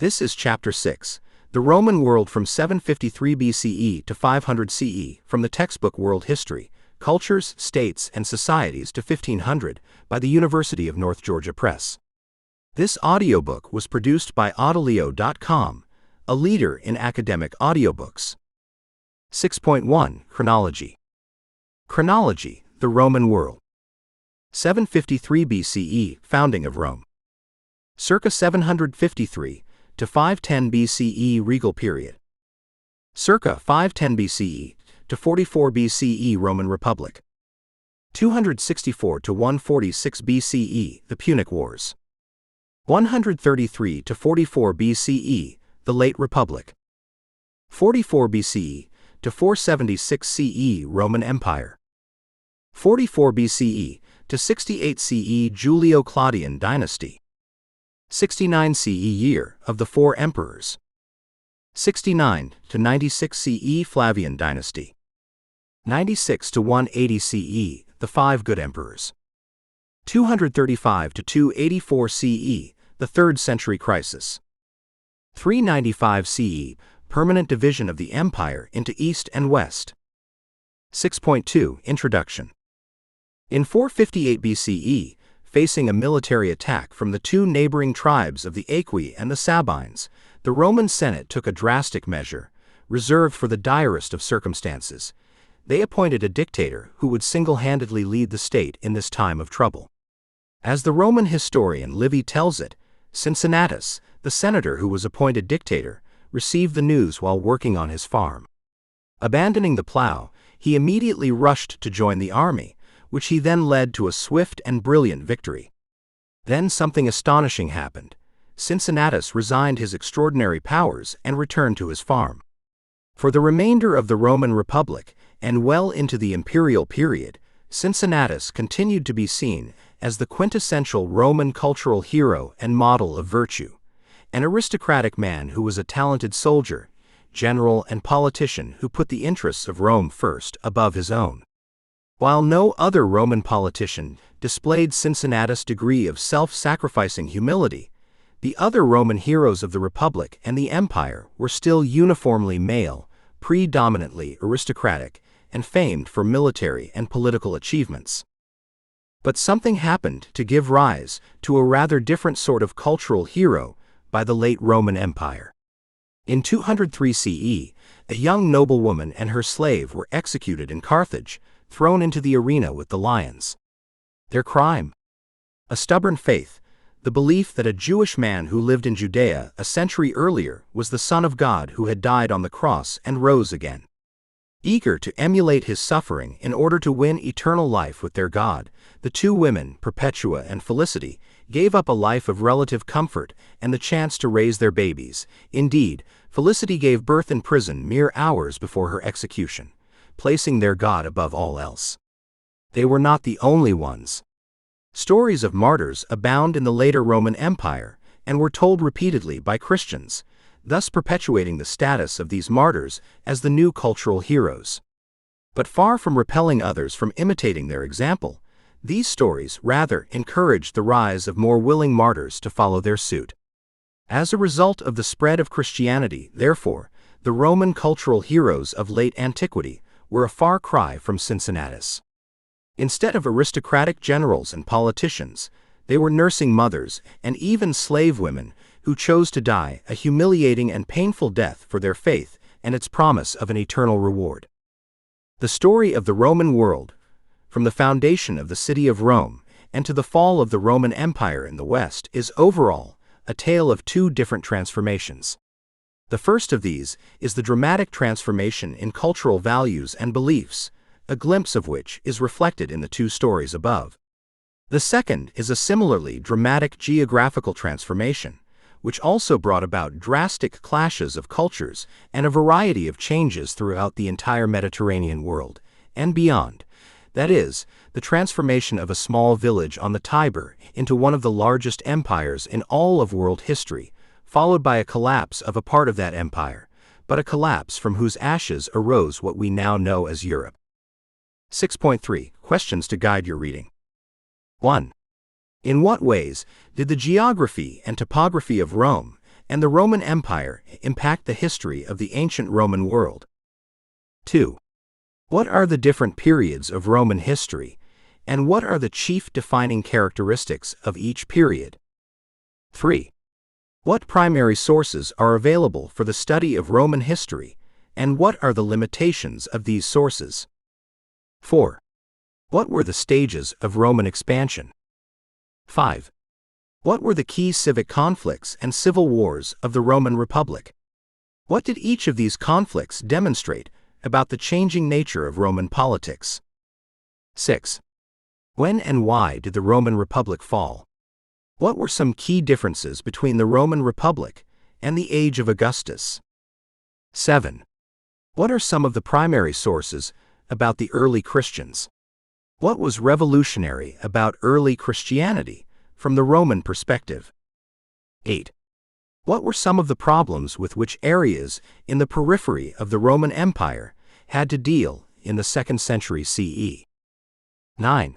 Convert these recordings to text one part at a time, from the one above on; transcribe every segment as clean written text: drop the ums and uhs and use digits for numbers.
This is Chapter 6, The Roman World from 753 BCE to 500 CE, from the textbook World History, Cultures, States, and Societies to 1500, by the University of North Georgia Press. This audiobook was produced by Audileo.com, a leader in academic audiobooks. 6.1 Chronology. Chronology, the Roman World. 753 BCE, Founding of Rome. Circa 753 to 510 BCE, Regal Period. Circa 510 BCE to 44 BCE, Roman Republic. 264 to 146 BCE, the Punic Wars. 133 to 44 BCE, the Late Republic. 44 BCE to 476 CE, Roman Empire. 44 BCE to 68 CE, Julio-Claudian dynasty. 69 CE, year of the four emperors. 69 to 96 CE, Flavian dynasty. 96 to 180 CE, the five good emperors. 235 to 284 CE, the 3rd century crisis. 395 CE, permanent division of the empire into East and West. 6.2 Introduction. In 458 BCE, facing a military attack from the two neighboring tribes of the Aequi and the Sabines, the Roman Senate took a drastic measure, reserved for the direst of circumstances. They appointed a dictator who would single-handedly lead the state in this time of trouble. As the Roman historian Livy tells it, Cincinnatus, the senator who was appointed dictator, received the news while working on his farm. Abandoning the plow, he immediately rushed to join the army, which he then led to a swift and brilliant victory. Then something astonishing happened. Cincinnatus resigned his extraordinary powers and returned to his farm. For the remainder of the Roman Republic, and well into the imperial period, Cincinnatus continued to be seen as the quintessential Roman cultural hero and model of virtue, an aristocratic man who was a talented soldier, general, and politician who put the interests of Rome first above his own. While no other Roman politician displayed Cincinnatus' degree of self-sacrificing humility, the other Roman heroes of the Republic and the Empire were still uniformly male, predominantly aristocratic, and famed for military and political achievements. But something happened to give rise to a rather different sort of cultural hero by the late Roman Empire. In 203 CE, a young noblewoman and her slave were executed in Carthage, thrown into the arena with the lions. Their crime? A stubborn faith, the belief that a Jewish man who lived in Judea a century earlier was the Son of God who had died on the cross and rose again. Eager to emulate his suffering in order to win eternal life with their God, the two women, Perpetua and Felicity, gave up a life of relative comfort and the chance to raise their babies. Indeed, Felicity gave birth in prison mere hours before her execution, placing their God above all else. They were not the only ones. Stories of martyrs abound in the later Roman Empire and were told repeatedly by Christians, thus perpetuating the status of these martyrs as the new cultural heroes. But far from repelling others from imitating their example, these stories rather encouraged the rise of more willing martyrs to follow their suit. As a result of the spread of Christianity, therefore, the Roman cultural heroes of late antiquity were a far cry from Cincinnatus. Instead of aristocratic generals and politicians, they were nursing mothers and even slave women who chose to die a humiliating and painful death for their faith and its promise of an eternal reward. The story of the Roman world, from the foundation of the city of Rome and to the fall of the Roman Empire in the West, is overall a tale of two different transformations. The first of these is the dramatic transformation in cultural values and beliefs, a glimpse of which is reflected in the two stories above. The second is a similarly dramatic geographical transformation, which also brought about drastic clashes of cultures and a variety of changes throughout the entire Mediterranean world and beyond. That is, the transformation of a small village on the Tiber into one of the largest empires in all of world history, followed by a collapse of a part of that empire, but a collapse from whose ashes arose what we now know as Europe. 6.3 Questions to guide your reading. 1. In what ways did the geography and topography of Rome and the Roman Empire impact the history of the ancient Roman world? 2. What are the different periods of Roman history, and what are the chief defining characteristics of each period? 3. What primary sources are available for the study of Roman history, and what are the limitations of these sources? 4. What were the stages of Roman expansion? 5. What were the key civic conflicts and civil wars of the Roman Republic? What did each of these conflicts demonstrate about the changing nature of Roman politics? 6. When and why did the Roman Republic fall? What were some key differences between the Roman Republic and the age of Augustus? 7. What are some of the primary sources about the early Christians? What was revolutionary about early Christianity from the Roman perspective? 8. What were some of the problems with which areas in the periphery of the Roman Empire had to deal in the 2nd century CE? 9.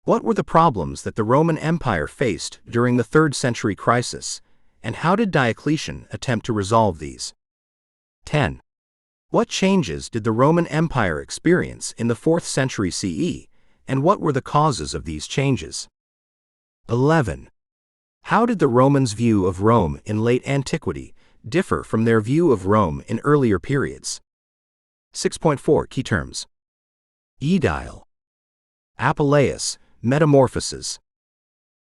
What were the problems that the Roman Empire faced during the 3rd century crisis, and how did Diocletian attempt to resolve these? 10. What changes did the Roman Empire experience in the 4th century CE, and what were the causes of these changes? 11. How did the Romans' view of Rome in late antiquity differ from their view of Rome in earlier periods? 6.4 Key terms. Edile. Apuleius, Metamorphoses.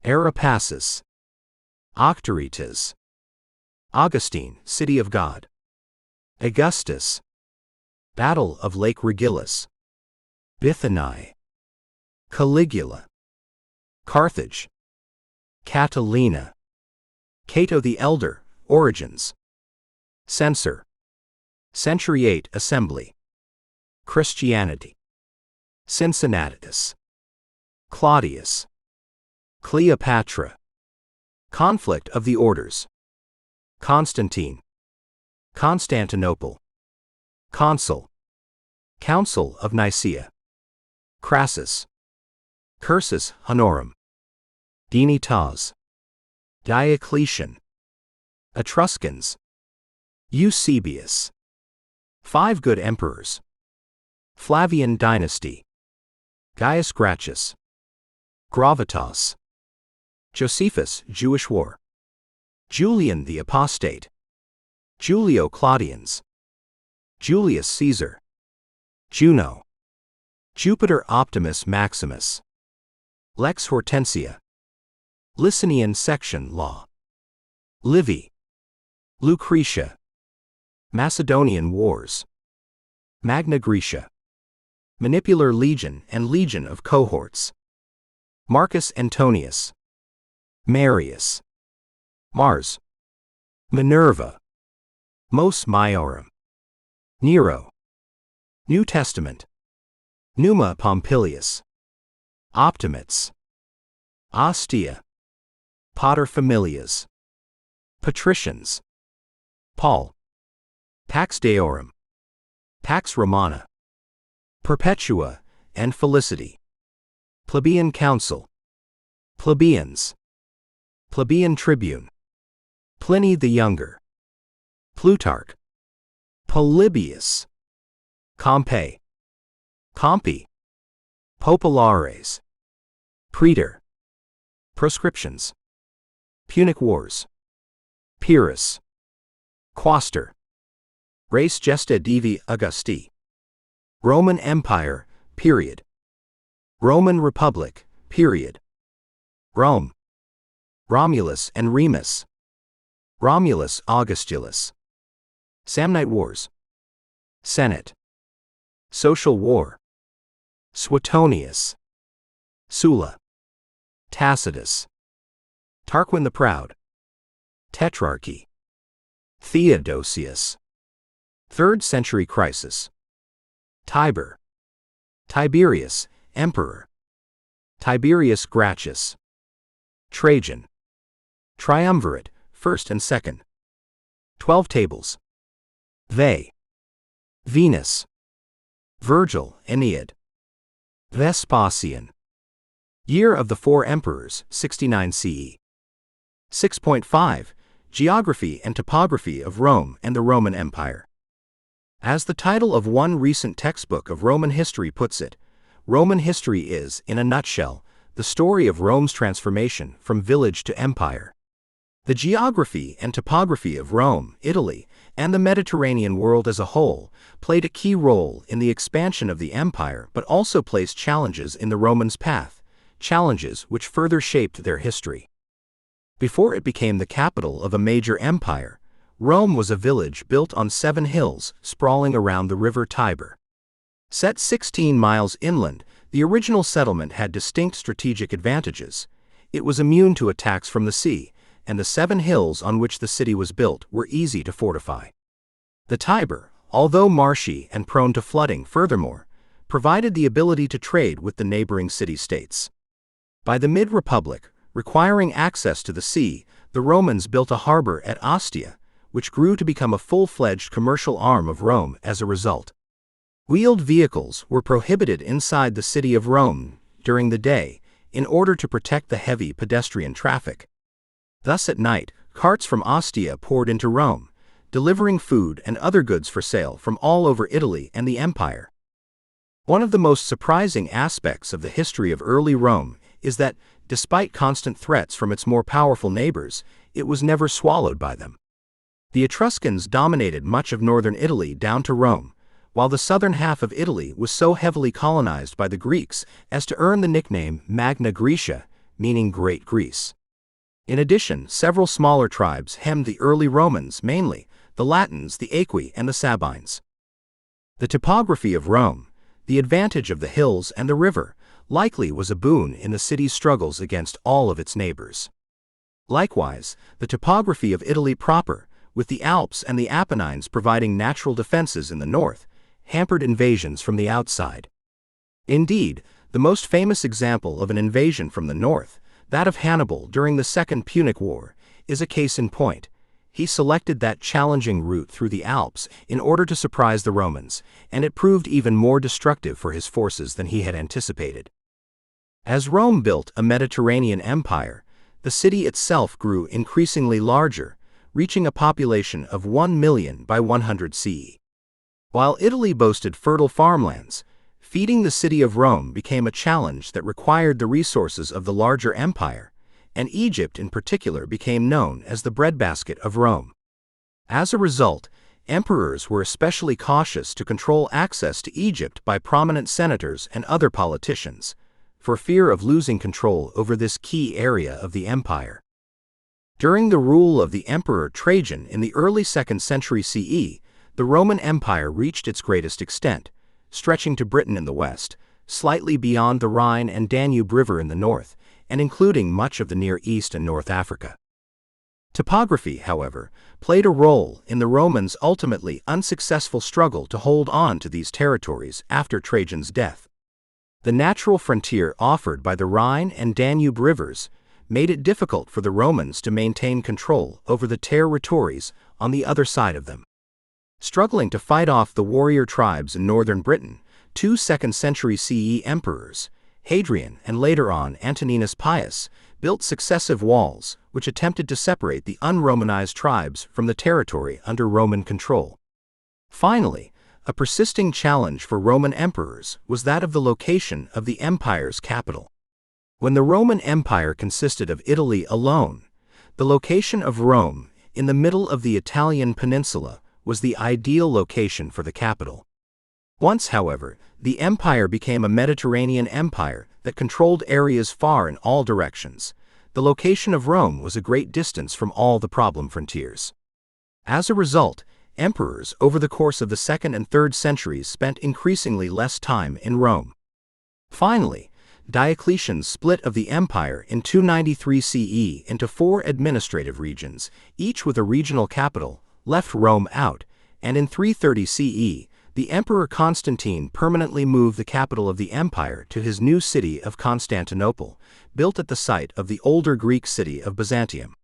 Arapacis. Octoritas. Augustine, City of God. Augustus. Battle of Lake Regillus. Bithyniae. Caligula. Carthage. Catalina. Cato the Elder, Origins. Censor. Century 8 Assembly. Christianity. Cincinnatus. Claudius. Cleopatra. Conflict of the Orders. Constantine. Constantinople. Consul. Council of Nicaea. Crassus. Cursus Honorum. Dignitas. Diocletian. Etruscans. Eusebius. 5 Good Emperors. Flavian Dynasty. Gaius Gracchus. Gravitas. Josephus, Jewish War. Julian the Apostate. Julio Claudians. Julius Caesar. Juno. Jupiter Optimus Maximus. Lex Hortensia. Licinian Section Law. Livy. Lucretia. Macedonian Wars. Magna Graecia. Manipular Legion and Legion of Cohorts. Marcus Antonius. Marius. Mars. Minerva. Mos Maiorum. Nero. New Testament. Numa Pompilius. Optimates. Ostia. Paterfamilias. Patricians. Paul. Pax Deorum. Pax Romana. Perpetua and Felicity. Plebeian Council. Plebeians. Plebeian Tribune. Pliny the Younger. Plutarch. Polybius. Pompey. Pompey. Populares. Praetor. Proscriptions. Punic Wars. Pyrrhus. Quaestor. Res Gesta Divi Augusti. Roman Empire, period. Roman Republic, period. Rome. Romulus and Remus. Romulus Augustulus. Samnite Wars. Senate. Social War. Suetonius. Sulla. Tacitus. Tarquin the Proud. Tetrarchy. Theodosius. 3rd century crisis. Tiber. Tiberius, Emperor. Tiberius Gracchus. Trajan. Triumvirate, 1st and 2nd. 12 Tables. They. Venus. Virgil, Aeneid. Vespasian. Year of the 4 Emperors, 69 CE. 6.5 Geography and Topography of Rome and the Roman Empire. As the title of one recent textbook of Roman history puts it, Roman history is, in a nutshell, the story of Rome's transformation from village to empire. The geography and topography of Rome, Italy, and the Mediterranean world as a whole played a key role in the expansion of the empire but also placed challenges in the Romans' path, challenges which further shaped their history. Before it became the capital of a major empire, Rome was a village built on 7 hills sprawling around the river Tiber. Set 16 miles inland, the original settlement had distinct strategic advantages. It was immune to attacks from the sea, and the 7 hills on which the city was built were easy to fortify. The Tiber, although marshy and prone to flooding, furthermore, provided the ability to trade with the neighboring city-states. By the mid-Republic, requiring access to the sea, the Romans built a harbor at Ostia, which grew to become a full-fledged commercial arm of Rome as a result. Wheeled vehicles were prohibited inside the city of Rome during the day in order to protect the heavy pedestrian traffic. Thus at night, carts from Ostia poured into Rome, delivering food and other goods for sale from all over Italy and the empire. One of the most surprising aspects of the history of early Rome is that, despite constant threats from its more powerful neighbors, it was never swallowed by them. The Etruscans dominated much of northern Italy down to Rome, while the southern half of Italy was so heavily colonized by the Greeks as to earn the nickname Magna Graecia, meaning Great Greece. In addition, several smaller tribes hemmed the early Romans, mainly the Latins, the Aequi, and the Sabines. The topography of Rome, the advantage of the hills and the river, likely was a boon in the city's struggles against all of its neighbors. Likewise, the topography of Italy proper, with the Alps and the Apennines providing natural defenses in the north, hampered invasions from the outside. Indeed, the most famous example of an invasion from the north, that of Hannibal during the Second Punic War, is a case in point. He selected that challenging route through the Alps in order to surprise the Romans, and it proved even more destructive for his forces than he had anticipated. As Rome built a Mediterranean empire, the city itself grew increasingly larger, reaching a population of 1 million by 100 CE. While Italy boasted fertile farmlands, feeding the city of Rome became a challenge that required the resources of the larger empire, and Egypt in particular became known as the breadbasket of Rome. As a result, emperors were especially cautious to control access to Egypt by prominent senators and other politicians, for fear of losing control over this key area of the empire. During the rule of the Emperor Trajan in the early 2nd century CE, the Roman Empire reached its greatest extent, stretching to Britain in the west, slightly beyond the Rhine and Danube River in the north, and including much of the Near East and North Africa. Topography, however, played a role in the Romans' ultimately unsuccessful struggle to hold on to these territories after Trajan's death. The natural frontier offered by the Rhine and Danube rivers made it difficult for the Romans to maintain control over the territories on the other side of them. Struggling to fight off the warrior tribes in northern Britain, 2 2nd century CE emperors, Hadrian and later on Antoninus Pius, built successive walls which attempted to separate the un-Romanized tribes from the territory under Roman control. Finally, a persisting challenge for Roman emperors was that of the location of the empire's capital. When the Roman Empire consisted of Italy alone, the location of Rome, in the middle of the Italian peninsula, was the ideal location for the capital. Once, however, the empire became a Mediterranean empire that controlled areas far in all directions. The location of Rome was a great distance from all the problem frontiers. As a result, emperors over the course of the 2nd and 3rd centuries spent increasingly less time in Rome. Finally, Diocletian's split of the empire in 293 CE into 4 administrative regions, each with a regional capital, left Rome out, and in 330 CE, the Emperor Constantine permanently moved the capital of the empire to his new city of Constantinople, built at the site of the older Greek city of Byzantium.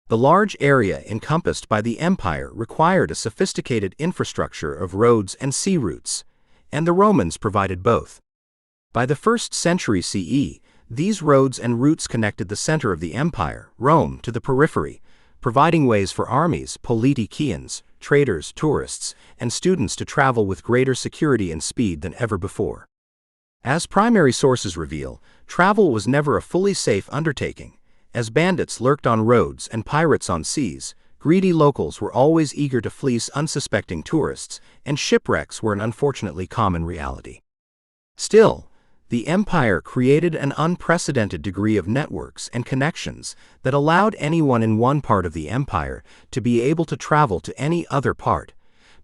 The large area encompassed by the empire required a sophisticated infrastructure of roads and sea routes, and the Romans provided both. By the 1st century CE, these roads and routes connected the center of the empire, Rome, to the periphery, providing ways for armies, politicians, traders, tourists, and students to travel with greater security and speed than ever before. As primary sources reveal, travel was never a fully safe undertaking. As bandits lurked on roads and pirates on seas, greedy locals were always eager to fleece unsuspecting tourists, and shipwrecks were an unfortunately common reality. Still, the empire created an unprecedented degree of networks and connections that allowed anyone in one part of the empire to be able to travel to any other part,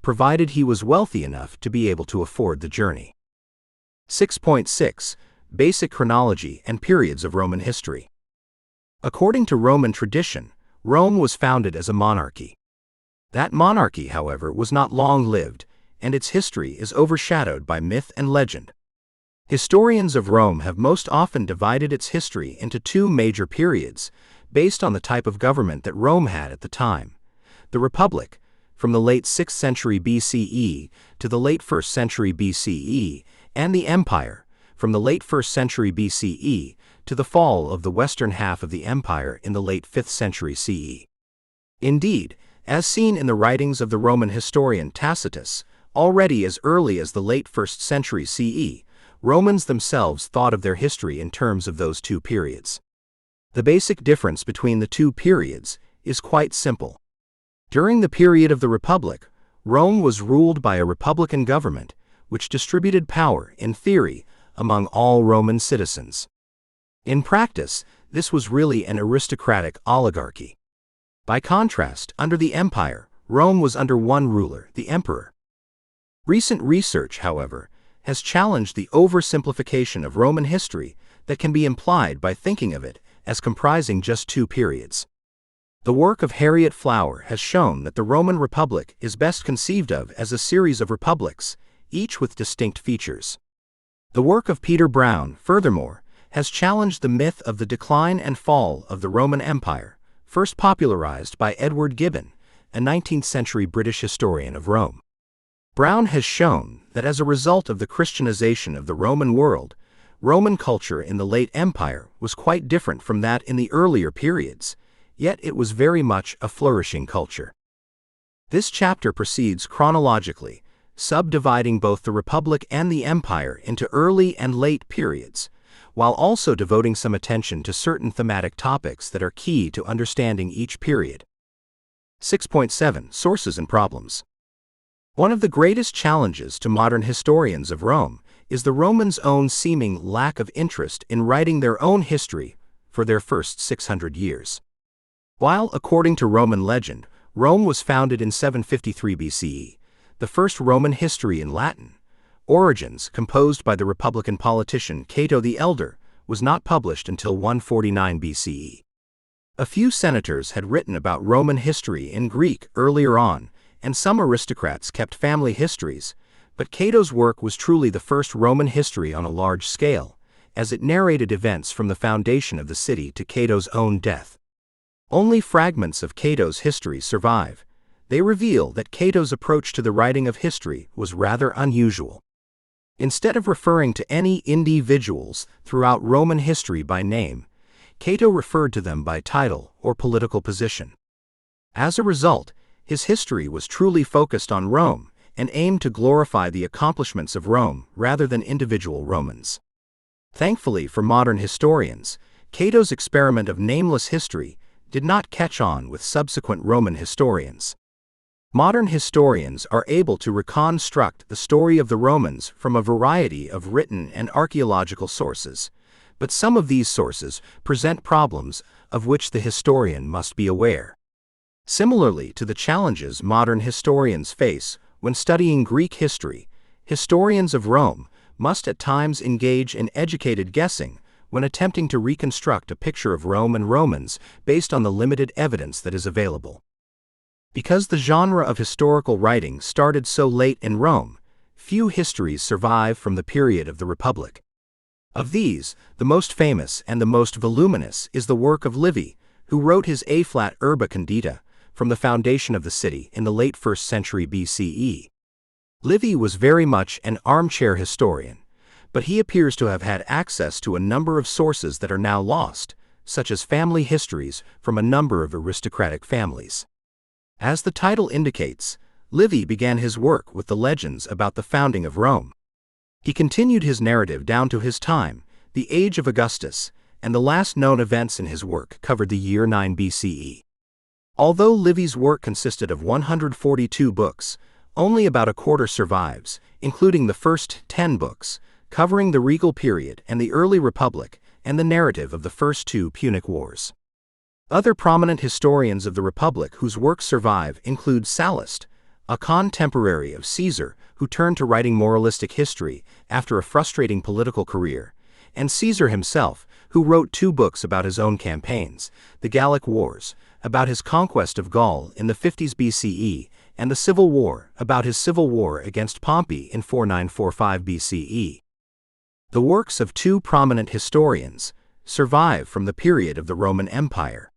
provided he was wealthy enough to be able to afford the journey. 6.6. Basic chronology and periods of Roman history. According to Roman tradition, Rome was founded as a monarchy. That monarchy, however, was not long-lived, and its history is overshadowed by myth and legend. Historians of Rome have most often divided its history into two major periods, based on the type of government that Rome had at the time: the Republic, from the late 6th century BCE to the late 1st century BCE, and the Empire, from the late 1st century BCE to the fall of the western half of the empire in the late 5th century CE. Indeed, as seen in the writings of the Roman historian Tacitus, already as early as the late 1st century CE, Romans themselves thought of their history in terms of those two periods. The basic difference between the two periods is quite simple. During the period of the Republic, Rome was ruled by a republican government, which distributed power, in theory, among all Roman citizens. In practice, this was really an aristocratic oligarchy. By contrast, under the Empire, Rome was under one ruler, the emperor. Recent research, however, has challenged the oversimplification of Roman history that can be implied by thinking of it as comprising just two periods. The work of Harriet Flower has shown that the Roman Republic is best conceived of as a series of republics, each with distinct features. The work of Peter Brown, furthermore, has challenged the myth of the decline and fall of the Roman Empire, first popularized by Edward Gibbon, a 19th-century British historian of Rome. Brown has shown that as a result of the Christianization of the Roman world, Roman culture in the late Empire was quite different from that in the earlier periods, yet it was very much a flourishing culture. This chapter proceeds chronologically, subdividing both the Republic and the Empire into early and late periods, while also devoting some attention to certain thematic topics that are key to understanding each period. 6.7. Sources and problems. One of the greatest challenges to modern historians of Rome is the Romans' own seeming lack of interest in writing their own history for their first 600 years. While, according to Roman legend, Rome was founded in 753 BCE, the first Roman history in Latin, Origins, composed by the Republican politician Cato the Elder, was not published until 149 BCE. A few senators had written about Roman history in Greek earlier on, and some aristocrats kept family histories, but Cato's work was truly the first Roman history on a large scale, as it narrated events from the foundation of the city to Cato's own death. Only fragments of Cato's history survive. They reveal that Cato's approach to the writing of history was rather unusual. Instead of referring to any individuals throughout Roman history by name, Cato referred to them by title or political position. As a result, his history was truly focused on Rome and aimed to glorify the accomplishments of Rome rather than individual Romans. Thankfully for modern historians, Cato's experiment of nameless history did not catch on with subsequent Roman historians. Modern historians are able to reconstruct the story of the Romans from a variety of written and archaeological sources, but some of these sources present problems of which the historian must be aware. Similarly to the challenges modern historians face when studying Greek history, historians of Rome must at times engage in educated guessing when attempting to reconstruct a picture of Rome and Romans based on the limited evidence that is available. Because the genre of historical writing started so late in Rome, few histories survive from the period of the Republic. Of these, the most famous and the most voluminous is the work of Livy, who wrote his A-flat Urba Condita from the foundation of the city in the late 1st century BCE. Livy was very much an armchair historian, but he appears to have had access to a number of sources that are now lost, such as family histories from a number of aristocratic families. As the title indicates, Livy began his work with the legends about the founding of Rome. He continued his narrative down to his time, the age of Augustus, and the last known events in his work covered the year 9 BCE. Although Livy's work consisted of 142 books, only about a quarter survives, including the first 10 books, covering the regal period and the early republic, and the narrative of the first two Punic Wars. Other prominent historians of the Republic whose works survive include Sallust, a contemporary of Caesar who turned to writing moralistic history after a frustrating political career, and Caesar himself, who wrote 2 books about his own campaigns, the Gallic Wars, about his conquest of Gaul in the 50s BCE, and the Civil War, about his civil war against Pompey in 4945 BCE. The works of 2 prominent historians survive from the period of the Roman Empire.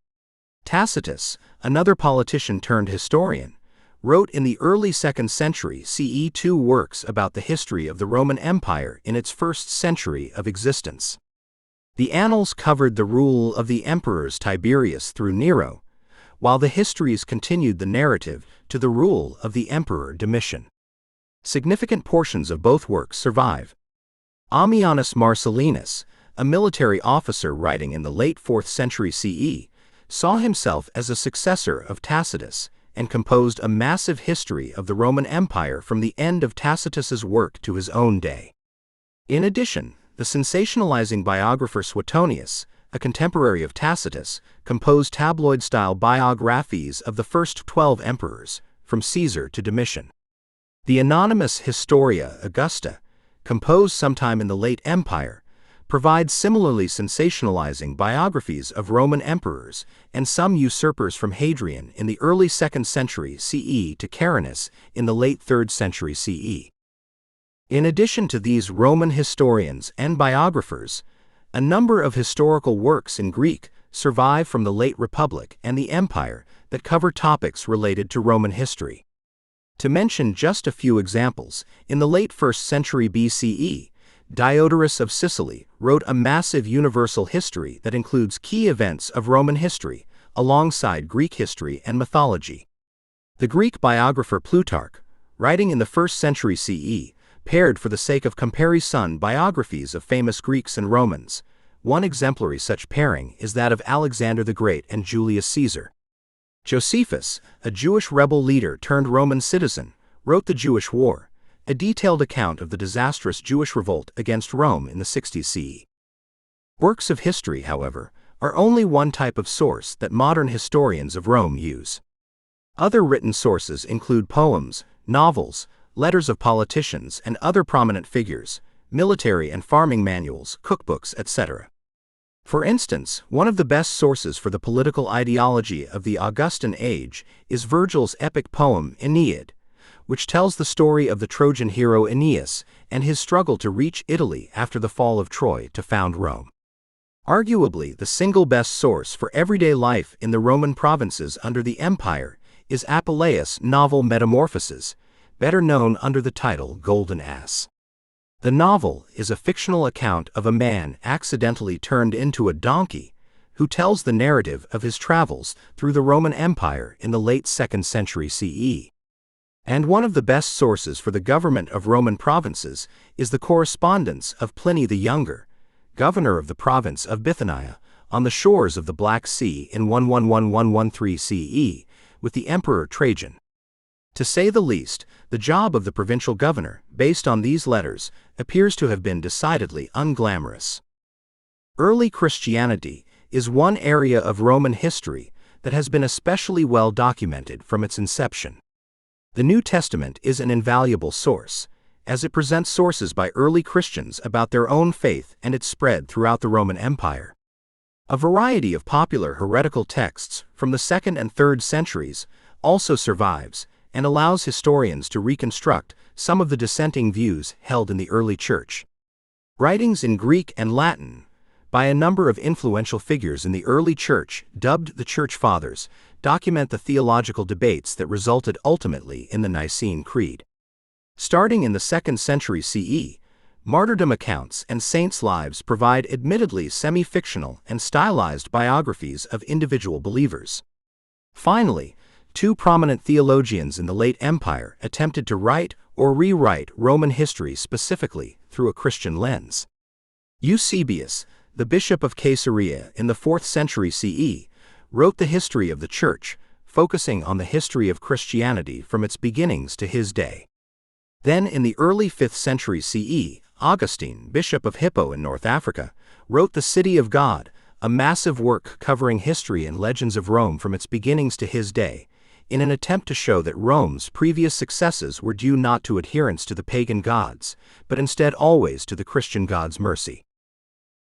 Tacitus, another politician turned historian, wrote in the early 2nd century CE 2 works about the history of the Roman Empire in its first century of existence. The Annals covered the rule of the emperors Tiberius through Nero, while the histories continued the narrative to the rule of the emperor Domitian. Significant portions of both works survive. Ammianus Marcellinus, a military officer writing in the late 4th century CE, saw himself as a successor of Tacitus and composed a massive history of the Roman Empire from the end of Tacitus's work to his own day. In addition, the sensationalizing biographer Suetonius, a contemporary of Tacitus, composed tabloid-style biographies of the first 12 emperors, from Caesar to Domitian. The anonymous Historia Augusta, composed sometime in the late Empire, provides similarly sensationalizing biographies of Roman emperors and some usurpers from Hadrian in the early 2nd century CE to Carinus in the late 3rd century CE. In addition to these Roman historians and biographers, a number of historical works in Greek survive from the late Republic and the Empire that cover topics related to Roman history. To mention just a few examples, in the late 1st century BCE, Diodorus of Sicily wrote a massive universal history that includes key events of Roman history, alongside Greek history and mythology. The Greek biographer Plutarch, writing in the 1st century CE, paired for the sake of comparison biographies of famous Greeks and Romans. One exemplary such pairing is that of Alexander the Great and Julius Caesar. Josephus, a Jewish rebel leader turned Roman citizen, wrote The Jewish War, a detailed account of the disastrous Jewish revolt against Rome in the 60s CE. Works of history, however, are only one type of source that modern historians of Rome use. Other written sources include poems, novels, letters of politicians and other prominent figures, military and farming manuals, cookbooks, etc. For instance, one of the best sources for the political ideology of the Augustan age is Virgil's epic poem Aeneid, which tells the story of the Trojan hero Aeneas and his struggle to reach Italy after the fall of Troy to found Rome. Arguably, the single best source for everyday life in the Roman provinces under the empire is Apuleius' novel Metamorphoses, better known under the title Golden Ass. The novel is a fictional account of a man accidentally turned into a donkey who tells the narrative of his travels through the Roman Empire in the late 2nd century CE. And one of the best sources for the government of Roman provinces is the correspondence of Pliny the Younger, governor of the province of Bithynia, on the shores of the Black Sea in 113 CE, with the Emperor Trajan. To say the least, the job of the provincial governor, based on these letters, appears to have been decidedly unglamorous. Early Christianity is one area of Roman history that has been especially well documented from its inception. The New Testament is an invaluable source, as it presents sources by early Christians about their own faith and its spread throughout the Roman Empire. A variety of popular heretical texts from the 2nd and 3rd centuries also survives and allows historians to reconstruct some of the dissenting views held in the early Church. Writings in Greek and Latin by a number of influential figures in the early Church, dubbed the Church Fathers, document the theological debates that resulted ultimately in the Nicene Creed. Starting in the 2nd century CE, Martyrdom accounts and saints' lives provide admittedly semi-fictional and stylized biographies of individual believers. Finally, two prominent theologians in the late Empire attempted to write or rewrite Roman history specifically through a Christian lens. Eusebius, the bishop of Caesarea in the 4th century CE, wrote the history of the Church, focusing on the history of Christianity from its beginnings to his day. Then in the early 5th century CE, Augustine, bishop of Hippo in North Africa, wrote The City of God, a massive work covering history and legends of Rome from its beginnings to his day, in an attempt to show that Rome's previous successes were due not to adherence to the pagan gods, but instead always to the Christian God's mercy.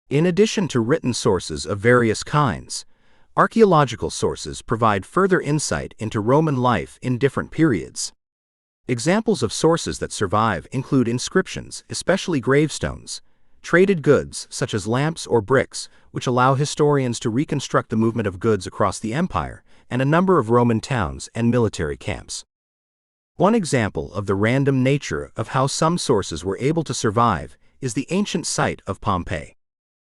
In addition to written sources of various kinds, archaeological sources provide further insight into Roman life in different periods. Examples of sources that survive include inscriptions, especially gravestones, traded goods such as lamps or bricks, which allow historians to reconstruct the movement of goods across the empire, and a number of Roman towns and military camps. One example of the random nature of how some sources were able to survive is the ancient site of Pompeii.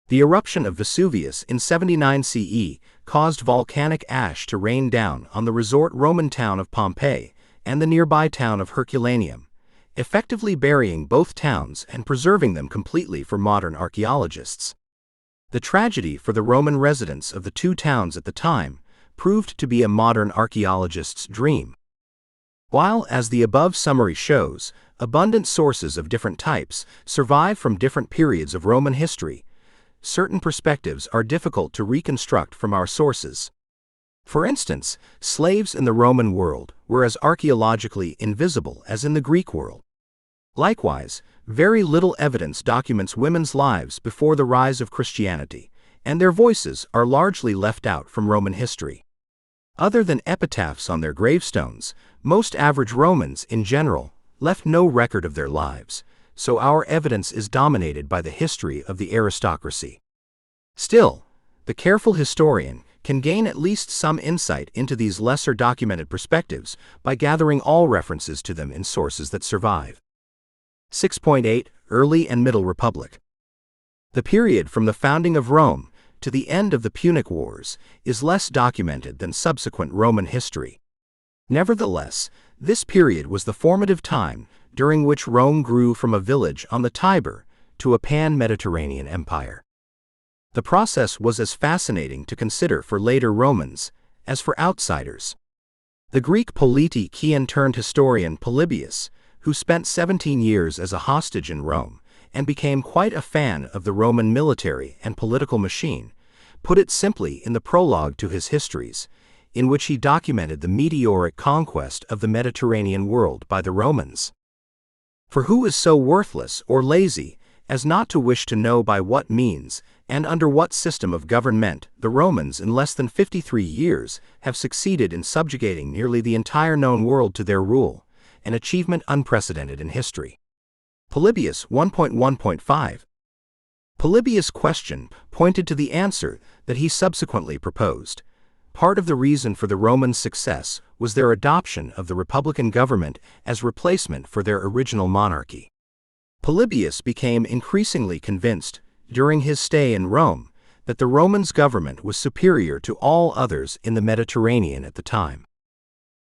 The eruption of Vesuvius in 79 CE caused volcanic ash to rain down on the resort Roman town of Pompeii and the nearby town of Herculaneum, effectively burying both towns and preserving them completely for modern archaeologists. The tragedy for the Roman residents of the two towns at the time proved to be a modern archaeologist's dream. While, as the above summary shows, abundant sources of different types survive from different periods of Roman history, certain perspectives are difficult to reconstruct from our sources. For instance, slaves in the Roman world were as archaeologically invisible as in the Greek world. Likewise, very little evidence documents women's lives before the rise of Christianity, and their voices are largely left out from Roman history. Other than epitaphs on their gravestones, most average Romans, in general, left no record of their lives, so our evidence is dominated by the history of the aristocracy. Still, the careful historian can gain at least some insight into these lesser documented perspectives by gathering all references to them in sources that survive. 6.8 Early and Middle Republic. The period from the founding of Rome to the end of the Punic Wars is less documented than subsequent Roman history. Nevertheless, this period was the formative time during which Rome grew from a village on the Tiber to a pan-Mediterranean empire. The process was as fascinating to consider for later Romans as for outsiders. The Greek politician turned historian Polybius, who spent 17 years as a hostage in Rome and became quite a fan of the Roman military and political machine, put it simply in the prologue to his histories, in which he documented the meteoric conquest of the Mediterranean world by the Romans. For who is so worthless or lazy as not to wish to know by what means and under what system of government the Romans in less than 53 years have succeeded in subjugating nearly the entire known world to their rule, an achievement unprecedented in history. Polybius 1.1.5. Polybius' question pointed to the answer that he subsequently proposed. Part of the reason for the Romans' success was their adoption of the republican government as replacement for their original monarchy. Polybius became increasingly convinced, during his stay in Rome, that the Romans' government was superior to all others in the Mediterranean at the time.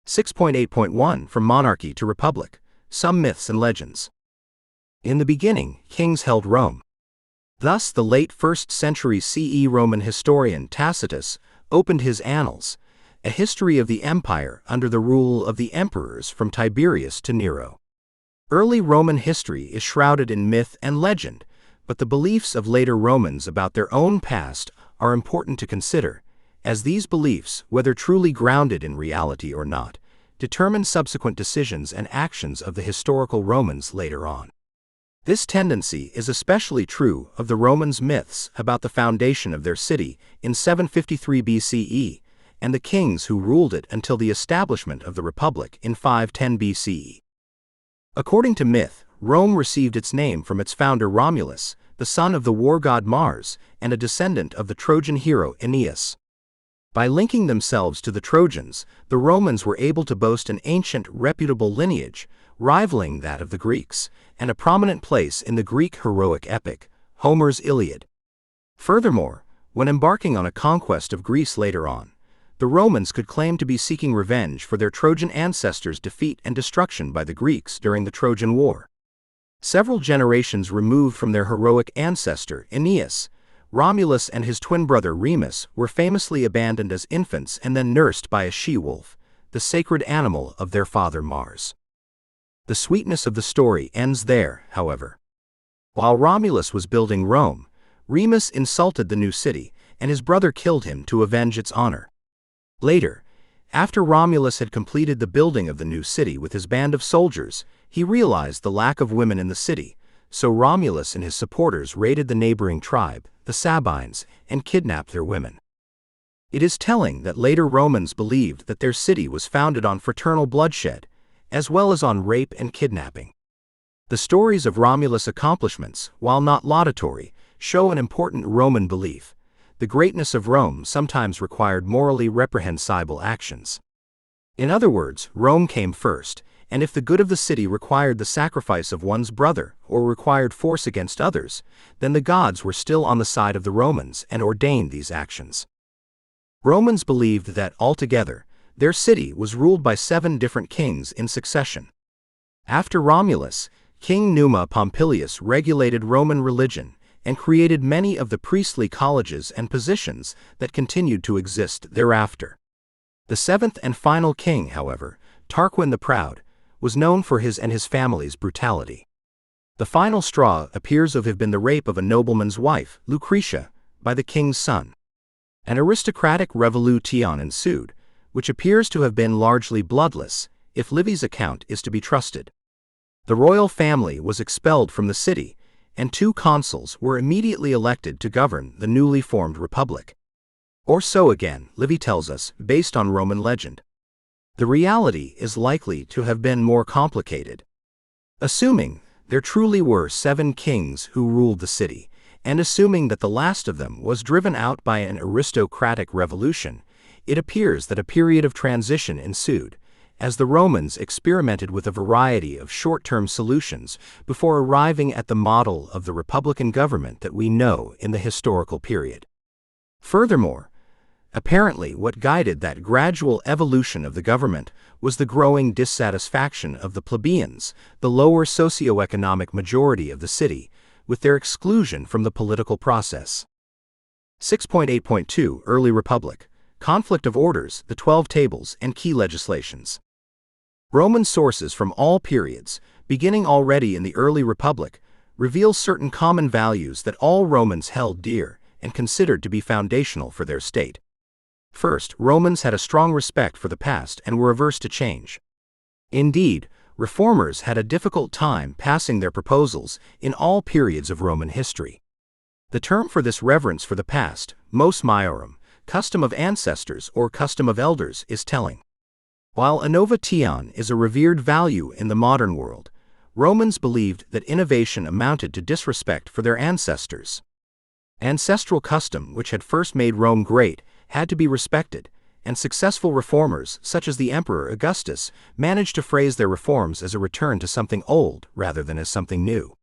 6.8.1 From Monarchy to Republic, Some Myths and Legends. In the beginning, kings held Rome. Thus the late 1st century CE Roman historian Tacitus opened his Annals, a history of the empire under the rule of the emperors from Tiberius to Nero. Early Roman history is shrouded in myth and legend, but the beliefs of later Romans about their own past are important to consider, as these beliefs, whether truly grounded in reality or not, determine subsequent decisions and actions of the historical Romans later on. This tendency is especially true of the Romans' myths about the foundation of their city in 753 BCE and the kings who ruled it until the establishment of the Republic in 510 BCE. According to myth, Rome received its name from its founder Romulus, the son of the war god Mars and a descendant of the Trojan hero Aeneas. By linking themselves to the Trojans, the Romans were able to boast an ancient, reputable lineage, rivaling that of the Greeks, and a prominent place in the Greek heroic epic, Homer's Iliad. Furthermore, when embarking on a conquest of Greece later on, the Romans could claim to be seeking revenge for their Trojan ancestors' defeat and destruction by the Greeks during the Trojan War. Several generations removed from their heroic ancestor, Aeneas, Romulus and his twin brother Remus were famously abandoned as infants and then nursed by a she-wolf, the sacred animal of their father Mars. The sweetness of the story ends there, however. While Romulus was building Rome, Remus insulted the new city, and his brother killed him to avenge its honor. Later, after Romulus had completed the building of the new city with his band of soldiers, he realized the lack of women in the city, so Romulus and his supporters raided the neighboring tribe, the Sabines, and kidnapped their women. It is telling that later Romans believed that their city was founded on fraternal bloodshed, as well as on rape and kidnapping. The stories of Romulus' accomplishments, while not laudatory, show an important Roman belief. The greatness of Rome sometimes required morally reprehensible actions. In other words, Rome came first, and if the good of the city required the sacrifice of one's brother or required force against others, then the gods were still on the side of the Romans and ordained these actions. Romans believed that, altogether, their city was ruled by 7 different kings in succession. After Romulus, King Numa Pompilius regulated Roman religion and created many of the priestly colleges and positions that continued to exist thereafter. The 7th and final king, however, Tarquin the Proud, was known for his and his family's brutality. The final straw appears to have been the rape of a nobleman's wife, Lucretia, by the king's son. An aristocratic revolution ensued, which appears to have been largely bloodless, if Livy's account is to be trusted. The royal family was expelled from the city, and 2 consuls were immediately elected to govern the newly formed republic. Or so again, Livy tells us, based on Roman legend. The reality is likely to have been more complicated. Assuming there truly were 7 kings who ruled the city, and assuming that the last of them was driven out by an aristocratic revolution, it appears that a period of transition ensued, as the Romans experimented with a variety of short-term solutions before arriving at the model of the republican government that we know in the historical period. Furthermore, apparently what guided that gradual evolution of the government was the growing dissatisfaction of the plebeians, the lower socioeconomic majority of the city, with their exclusion from the political process. 6.8.2 Early Republic, Conflict of Orders, the 12 Tables, and Key Legislations. Roman sources from all periods, beginning already in the early Republic, reveal certain common values that all Romans held dear and considered to be foundational for their state. First, Romans had a strong respect for the past and were averse to change. Indeed, reformers had a difficult time passing their proposals in all periods of Roman history. The term for this reverence for the past, mos maiorum, custom of ancestors or custom of elders, is telling. While innovation is a revered value in the modern world, Romans believed that innovation amounted to disrespect for their ancestors. Ancestral custom, which had first made Rome great, had to be respected, and successful reformers, such as the Emperor Augustus, managed to phrase their reforms as a return to something old rather than as something new.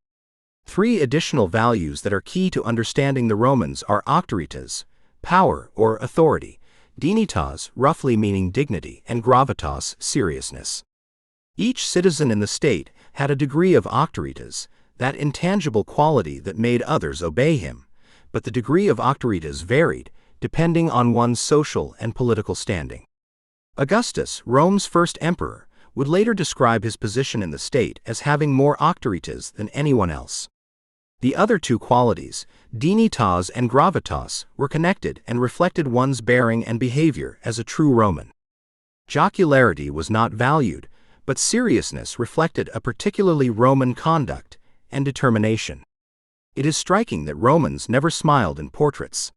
3 additional values that are key to understanding the Romans are auctoritas, power or authority, dignitas, roughly meaning dignity, and gravitas, seriousness. Each citizen in the state had a degree of auctoritas, that intangible quality that made others obey him, but the degree of auctoritas varied, depending on one's social and political standing. Augustus, Rome's first emperor, would later describe his position in the state as having more auctoritas than anyone else. The other 2 qualities, dignitas and gravitas, were connected and reflected one's bearing and behavior as a true Roman. Jocularity was not valued, but seriousness reflected a particularly Roman conduct and determination. It is striking that Romans never smiled in portraits.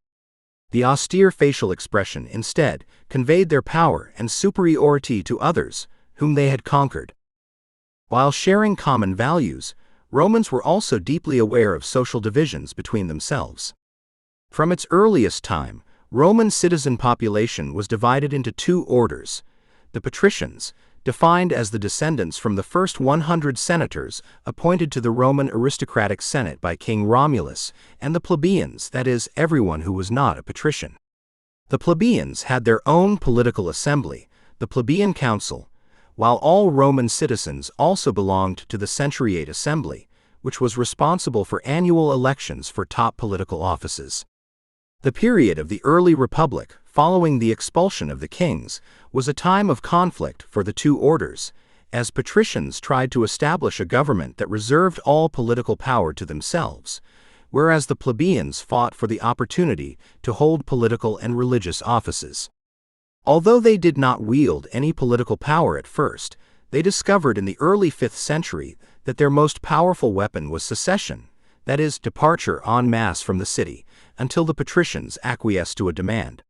The austere facial expression instead conveyed their power and superiority to others, whom they had conquered. While sharing common values, Romans were also deeply aware of social divisions between themselves. From its earliest time, Roman citizen population was divided into two orders: the patricians, defined as the descendants from the first 100 senators appointed to the Roman aristocratic Senate by King Romulus, and the plebeians, that is, everyone who was not a patrician. The plebeians had their own political assembly, the plebeian council, while all Roman citizens also belonged to the centuriate assembly, which was responsible for annual elections for top political offices. The period of the early republic, following the expulsion of the kings, was a time of conflict for the two orders, as patricians tried to establish a government that reserved all political power to themselves, whereas the plebeians fought for the opportunity to hold political and religious offices. Although they did not wield any political power at first, they discovered in the early 5th century that their most powerful weapon was secession, that is, departure en masse from the city, until the patricians acquiesced to a demand.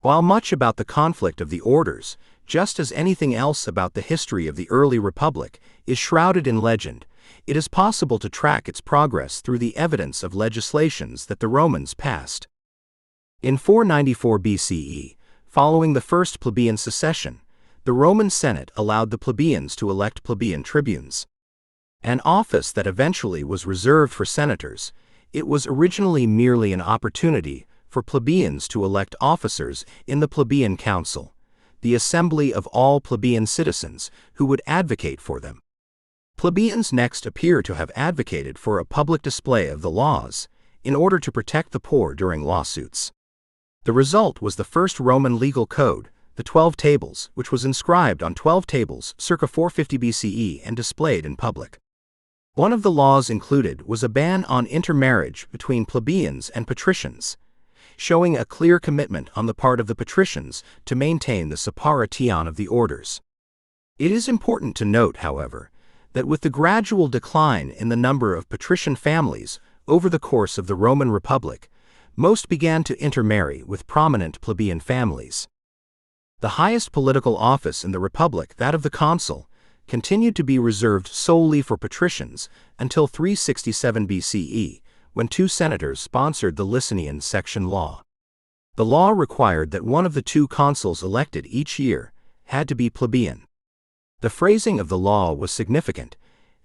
While much about the conflict of the orders, just as anything else about the history of the early republic, is shrouded in legend, it is possible to track its progress through the evidence of legislations that the Romans passed. In 494 BCE, following the first plebeian secession, the Roman Senate allowed the plebeians to elect plebeian tribunes. An office that eventually was reserved for senators, it was originally merely an opportunity for plebeians to elect officers in the plebeian council, the assembly of all plebeian citizens who would advocate for them. Plebeians next appear to have advocated for a public display of the laws, in order to protect the poor during lawsuits. The result was the first Roman legal code, the 12 Tables, which was inscribed on 12 tables circa 450 BCE and displayed in public. One of the laws included was a ban on intermarriage between plebeians and patricians, showing a clear commitment on the part of the patricians to maintain the separation of the orders. It is important to note, however, that with the gradual decline in the number of patrician families over the course of the Roman Republic, most began to intermarry with prominent plebeian families. The highest political office in the Republic, that of the consul, continued to be reserved solely for patricians until 367 BCE, when two senators sponsored the Licinian Section Law. The law required that one of the two consuls elected each year had to be plebeian. The phrasing of the law was significant,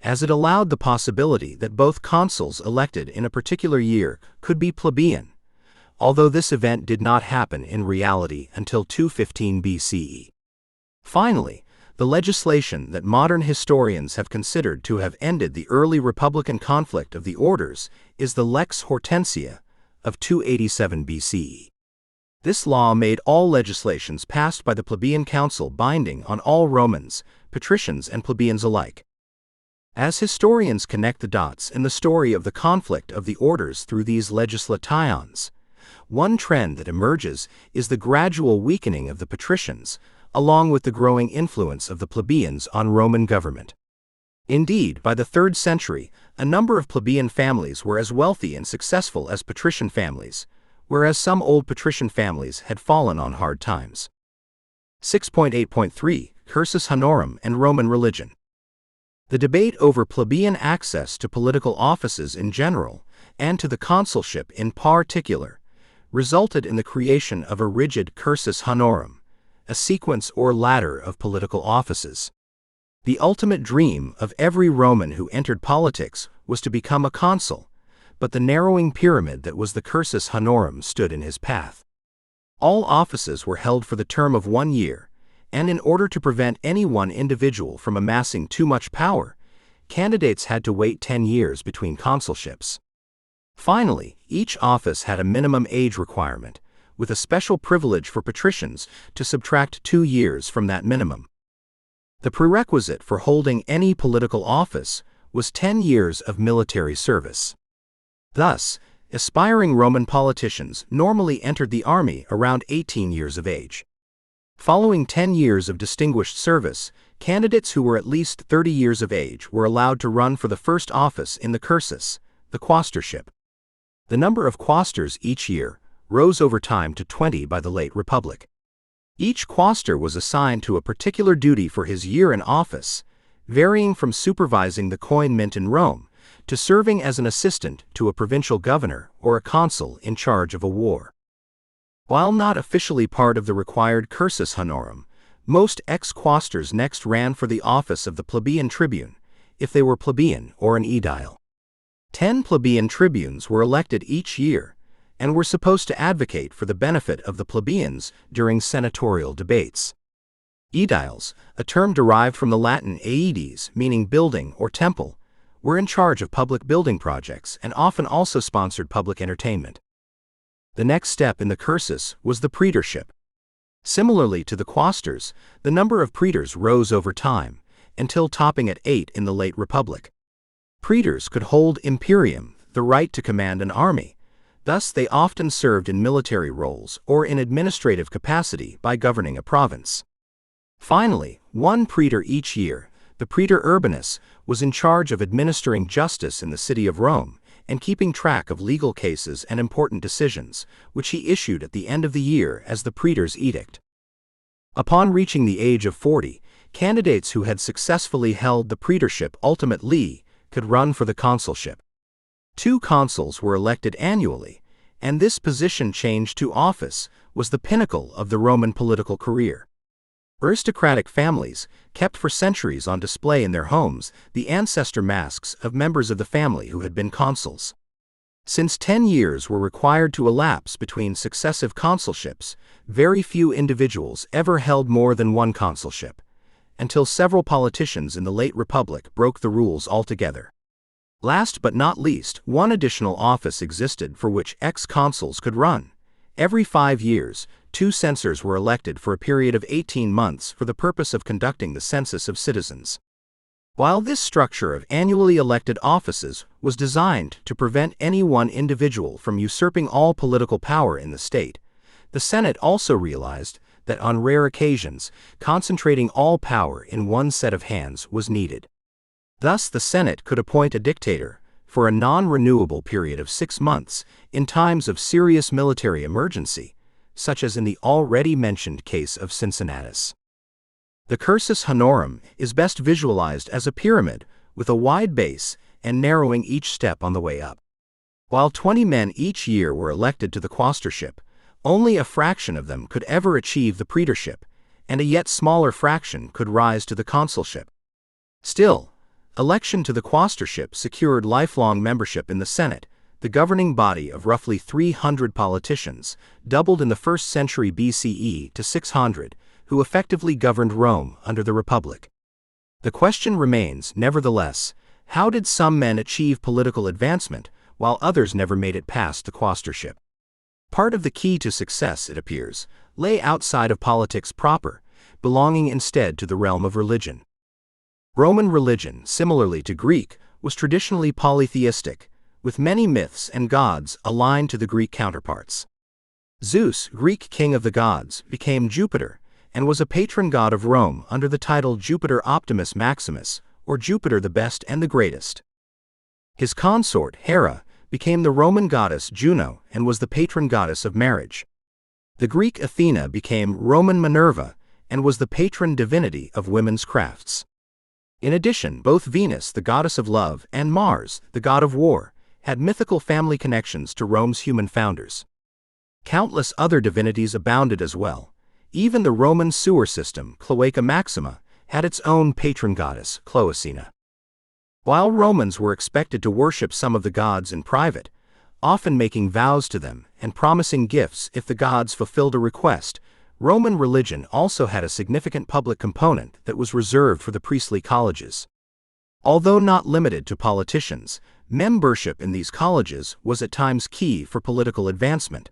as it allowed the possibility that both consuls elected in a particular year could be plebeian, although this event did not happen in reality until 215 BCE. Finally, the legislation that modern historians have considered to have ended the early republican conflict of the orders is the Lex Hortensia of 287 BCE. This law made all legislations passed by the plebeian council binding on all Romans, patricians and plebeians alike. As historians connect the dots in the story of the conflict of the orders through these legislations, one trend that emerges is the gradual weakening of the patricians, along with the growing influence of the plebeians on Roman government. Indeed, by the 3rd century, a number of plebeian families were as wealthy and successful as patrician families, whereas some old patrician families had fallen on hard times. 6.8.3 Cursus Honorum and Roman Religion. The debate over plebeian access to political offices in general, and to the consulship in particular, resulted in the creation of a rigid cursus honorum, a sequence or ladder of political offices. The ultimate dream of every Roman who entered politics was to become a consul, but the narrowing pyramid that was the cursus honorum stood in his path. All offices were held for the term of 1 year, and in order to prevent any one individual from amassing too much power, candidates had to wait 10 years between consulships. Finally, each office had a minimum age requirement, with a special privilege for patricians to subtract 2 years from that minimum. The prerequisite for holding any political office was 10 years of military service. Thus, aspiring Roman politicians normally entered the army around 18 years of age. Following 10 years of distinguished service, candidates who were at least 30 years of age were allowed to run for the first office in the cursus, the quaestorship. The number of quaestors each year rose over time to 20 by the late Republic. Each quaestor was assigned to a particular duty for his year in office, varying from supervising the coin mint in Rome to serving as an assistant to a provincial governor or a consul in charge of a war. While not officially part of the required cursus honorum, most ex-quaestors next ran for the office of the plebeian tribune, if they were plebeian or an aedile. 10 plebeian tribunes were elected each year, and were supposed to advocate for the benefit of the plebeians during senatorial debates. Aediles, a term derived from the Latin aedes, meaning building or temple, were in charge of public building projects and often also sponsored public entertainment. The next step in the cursus was the praetorship. Similarly to the quaestors, the number of praetors rose over time, until topping at 8 in the late Republic. Praetors could hold imperium, the right to command an army. Thus they often served in military roles or in administrative capacity by governing a province. Finally, one praetor each year, the praetor urbanus, was in charge of administering justice in the city of Rome and keeping track of legal cases and important decisions, which he issued at the end of the year as the praetor's edict. Upon reaching the age of 40, candidates who had successfully held the praetorship ultimately could run for the consulship. 2 consuls were elected annually, and this position change to office was the pinnacle of the Roman political career. Aristocratic families kept for centuries on display in their homes the ancestor masks of members of the family who had been consuls. Since 10 years were required to elapse between successive consulships, very few individuals ever held more than one consulship, until several politicians in the late Republic broke the rules altogether. Last but not least, one additional office existed for which ex-consuls could run. Every 5 years, 2 censors were elected for a period of 18 months for the purpose of conducting the census of citizens. While this structure of annually elected offices was designed to prevent any one individual from usurping all political power in the state, the Senate also realized that on rare occasions, concentrating all power in one set of hands was needed. Thus the Senate could appoint a dictator for a non-renewable period of 6 months in times of serious military emergency, such as in the already mentioned case of Cincinnatus. The cursus honorum is best visualized as a pyramid with a wide base and narrowing each step on the way up. While 20 men each year were elected to the quaestorship, only a fraction of them could ever achieve the praetorship, and a yet smaller fraction could rise to the consulship. Still, election to the quaestorship secured lifelong membership in the Senate, the governing body of roughly 300 politicians, doubled in the 1st century BCE to 600, who effectively governed Rome under the Republic. The question remains, nevertheless, how did some men achieve political advancement, while others never made it past the quaestorship? Part of the key to success, it appears, lay outside of politics proper, belonging instead to the realm of religion. Roman religion, similarly to Greek, was traditionally polytheistic, with many myths and gods aligned to the Greek counterparts. Zeus, Greek king of the gods, became Jupiter, and was a patron god of Rome under the title Jupiter Optimus Maximus, or Jupiter the Best and the Greatest. His consort, Hera, became the Roman goddess Juno and was the patron goddess of marriage. The Greek Athena became Roman Minerva and was the patron divinity of women's crafts. In addition, both Venus, the goddess of love, and Mars, the god of war, had mythical family connections to Rome's human founders. Countless other divinities abounded as well. Even the Roman sewer system, Cloaca Maxima, had its own patron goddess, Cloacina. While Romans were expected to worship some of the gods in private, often making vows to them and promising gifts if the gods fulfilled a request, Roman religion also had a significant public component that was reserved for the priestly colleges. Although not limited to politicians, membership in these colleges was at times key for political advancement.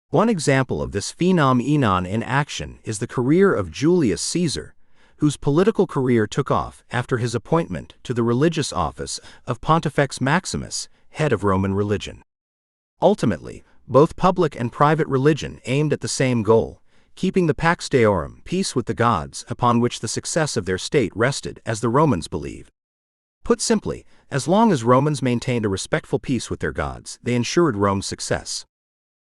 One example of this phenomenon in action is the career of Julius Caesar, whose political career took off after his appointment to the religious office of Pontifex Maximus, head of Roman religion. Ultimately, both public and private religion aimed at the same goal, keeping the Pax Deorum, peace with the gods, upon which the success of their state rested, as the Romans believed. Put simply, as long as Romans maintained a respectful peace with their gods, they ensured Rome's success.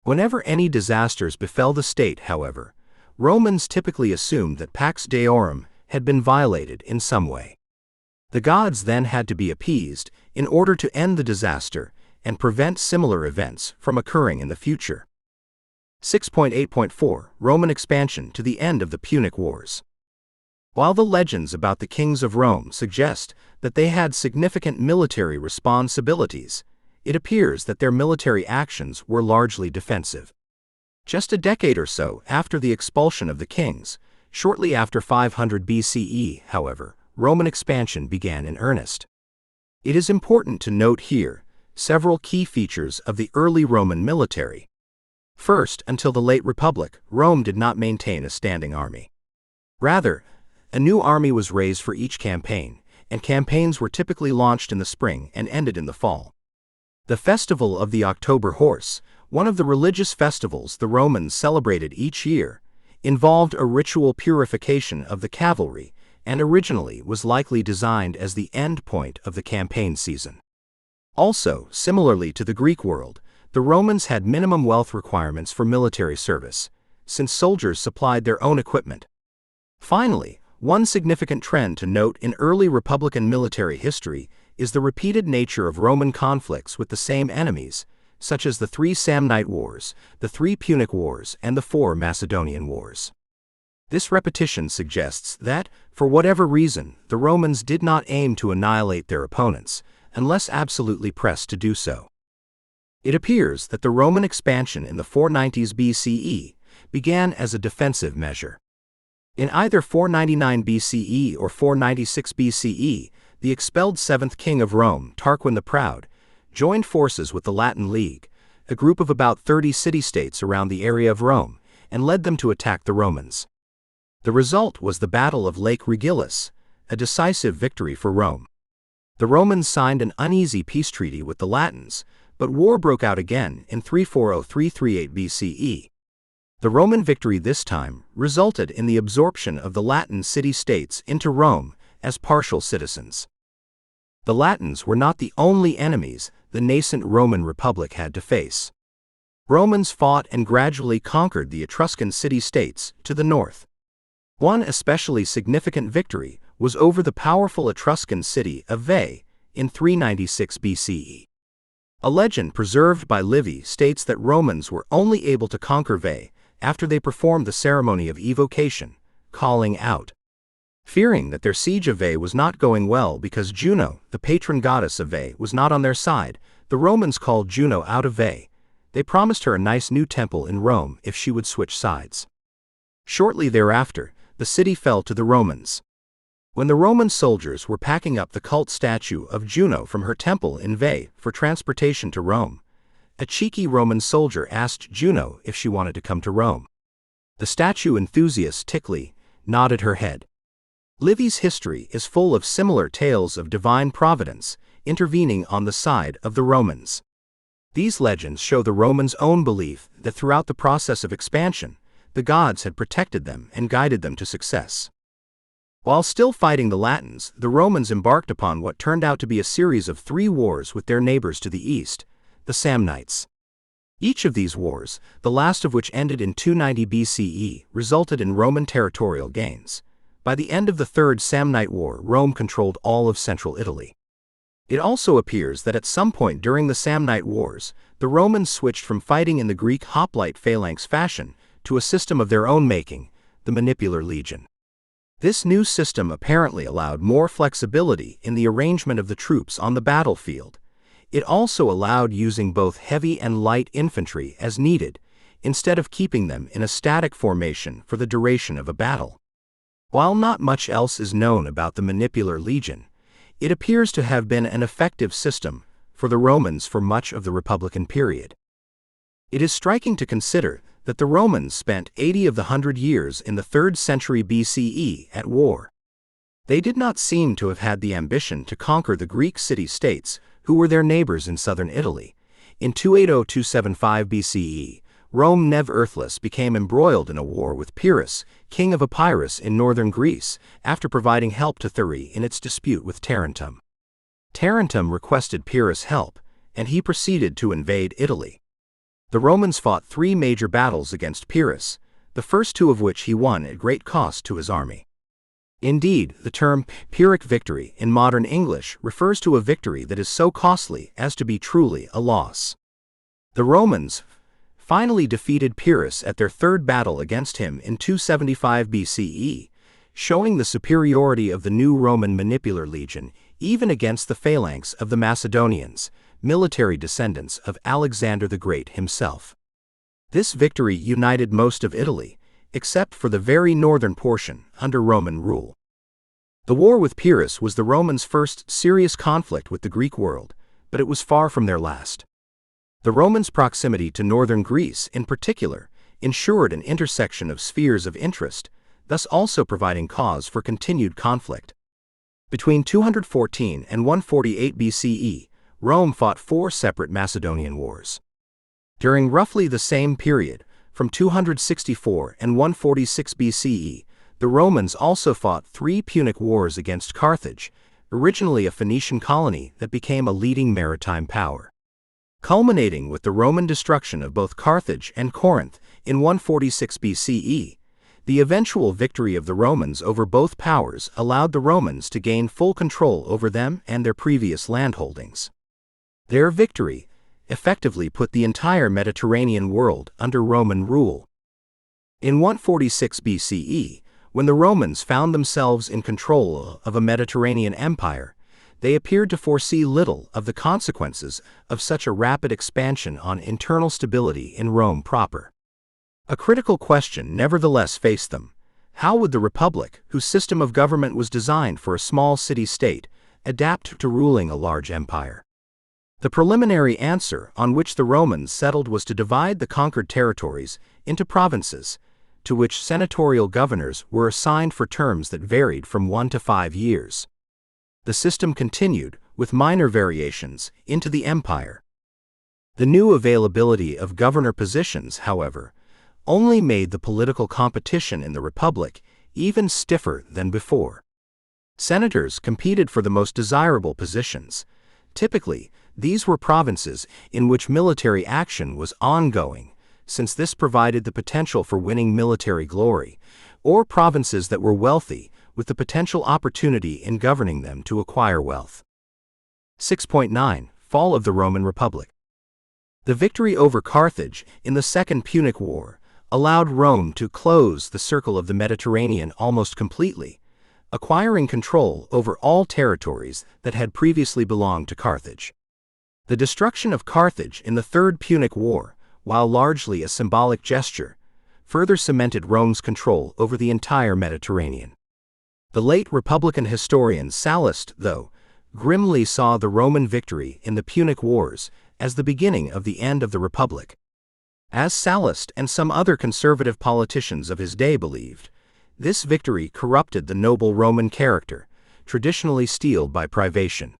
Whenever any disasters befell the state, however, Romans typically assumed that Pax Deorum had been violated in some way. The gods then had to be appeased in order to end the disaster and prevent similar events from occurring in the future. 6.8.4 Roman expansion to the end of the Punic Wars. While the legends about the kings of Rome suggest that they had significant military responsibilities, it appears that their military actions were largely defensive. Just a decade or so after the expulsion of the kings, shortly after 500 BCE, however, Roman expansion began in earnest. It is important to note here several key features of the early Roman military. First, until the late Republic, Rome did not maintain a standing army. Rather, a new army was raised for each campaign, and campaigns were typically launched in the spring and ended in the fall. The festival of the October Horse, one of the religious festivals the Romans celebrated each year, involved a ritual purification of the cavalry and originally was likely designed as the end point of the campaign season. Also, similarly to the Greek world, the Romans had minimum wealth requirements for military service, since soldiers supplied their own equipment. Finally, one significant trend to note in early Republican military history is the repeated nature of Roman conflicts with the same enemies, such as the 3 Samnite Wars, the 3 Punic Wars, and the 4 Macedonian Wars. This repetition suggests that, for whatever reason, the Romans did not aim to annihilate their opponents, unless absolutely pressed to do so. It appears that the Roman expansion in the 490s BCE began as a defensive measure. In either 499 BCE or 496 BCE, the expelled 7th king of Rome, Tarquin the Proud, joined forces with the Latin League, a group of about 30 city-states around the area of Rome, and led them to attack the Romans. The result was the Battle of Lake Regillus, a decisive victory for Rome. The Romans signed an uneasy peace treaty with the Latins, but war broke out again in 340-338 BCE. The Roman victory this time resulted in the absorption of the Latin city-states into Rome as partial citizens. The Latins were not the only enemies the nascent Roman Republic had to face. Romans fought and gradually conquered the Etruscan city-states to the north. One especially significant victory was over the powerful Etruscan city of Veii in 396 BCE. A legend preserved by Livy states that Romans were only able to conquer Veii after they performed the ceremony of evocation, calling out. Fearing that their siege of Veii was not going well because Juno, the patron goddess of Veii, was not on their side, the Romans called Juno out of Veii. They promised her a nice new temple in Rome if she would switch sides. Shortly thereafter, the city fell to the Romans. When the Roman soldiers were packing up the cult statue of Juno from her temple in Veii for transportation to Rome, a cheeky Roman soldier asked Juno if she wanted to come to Rome. The statue enthusiast Tickley nodded her head. Livy's history is full of similar tales of divine providence intervening on the side of the Romans. These legends show the Romans' own belief that throughout the process of expansion, the gods had protected them and guided them to success. While still fighting the Latins, the Romans embarked upon what turned out to be a series of 3 wars with their neighbors to the east, the Samnites. Each of these wars, the last of which ended in 290 BCE, resulted in Roman territorial gains. By the end of the Third Samnite War, Rome controlled all of central Italy. It also appears that at some point during the Samnite Wars, the Romans switched from fighting in the Greek hoplite-phalanx fashion to a system of their own making, the manipular legion. This new system apparently allowed more flexibility in the arrangement of the troops on the battlefield. It also allowed using both heavy and light infantry as needed, instead of keeping them in a static formation for the duration of a battle. While not much else is known about the manipular legion, it appears to have been an effective system for the Romans for much of the Republican period. It is striking to consider that the Romans spent 80 of the 100 years in the 3rd century BCE at war. They did not seem to have had the ambition to conquer the Greek city-states who were their neighbors in southern Italy. In 280-275 BCE, Rome Nev-Earthless became embroiled in a war with Pyrrhus, king of Epirus in northern Greece, after providing help to Thurii in its dispute with Tarentum. Tarentum requested Pyrrhus' help, and he proceeded to invade Italy. The Romans fought 3 major battles against Pyrrhus, the first 2 of which he won at great cost to his army. Indeed, the term Pyrrhic victory in modern English refers to a victory that is so costly as to be truly a loss. The Romans finally defeated Pyrrhus at their third battle against him in 275 BCE, showing the superiority of the new Roman manipular legion even against the phalanx of the Macedonians, military descendants of Alexander the Great himself. This victory united most of Italy, except for the very northern portion, under Roman rule. The war with Pyrrhus was the Romans' first serious conflict with the Greek world, but it was far from their last. The Romans' proximity to northern Greece, in particular, ensured an intersection of spheres of interest, thus also providing cause for continued conflict. Between 214 and 148 BCE, Rome fought 4 separate Macedonian wars. During roughly the same period, from 264 and 146 BCE, the Romans also fought 3 Punic Wars against Carthage, originally a Phoenician colony that became a leading maritime power. Culminating with the Roman destruction of both Carthage and Corinth in 146 BCE, the eventual victory of the Romans over both powers allowed the Romans to gain full control over them and their previous landholdings. Their victory effectively put the entire Mediterranean world under Roman rule. In 146 BCE, when the Romans found themselves in control of a Mediterranean empire, they appeared to foresee little of the consequences of such a rapid expansion on internal stability in Rome proper. A critical question nevertheless faced them: how would the Republic, whose system of government was designed for a small city-state, adapt to ruling a large empire? The preliminary answer on which the Romans settled was to divide the conquered territories into provinces, to which senatorial governors were assigned for terms that varied from 1 to 5 years. The system continued, with minor variations, into the empire. The new availability of governor positions, however, only made the political competition in the Republic even stiffer than before. Senators competed for the most desirable positions. Typically, these were provinces in which military action was ongoing, since this provided the potential for winning military glory, or provinces that were wealthy, with the potential opportunity in governing them to acquire wealth. 6.9 Fall of the Roman Republic. The victory over Carthage in the Second Punic War allowed Rome to close the circle of the Mediterranean almost completely, acquiring control over all territories that had previously belonged to Carthage. The destruction of Carthage in the Third Punic War, while largely a symbolic gesture, further cemented Rome's control over the entire Mediterranean. The late Republican historian Sallust, though, grimly saw the Roman victory in the Punic Wars as the beginning of the end of the Republic. As Sallust and some other conservative politicians of his day believed, this victory corrupted the noble Roman character, traditionally steeled by privation.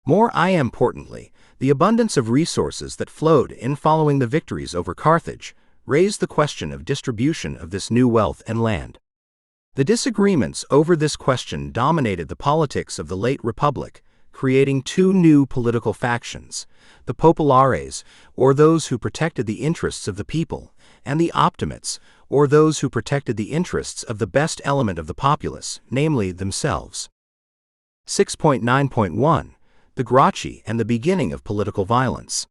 More importantly, the abundance of resources that flowed in following the victories over Carthage raised the question of distribution of this new wealth and land. The disagreements over this question dominated the politics of the late Republic, creating 2 new political factions: the populares, or those who protected the interests of the people, and the optimates, or those who protected the interests of the best element of the populace, namely themselves. 6.9.1 The Gracchi and the Beginning of Political Violence.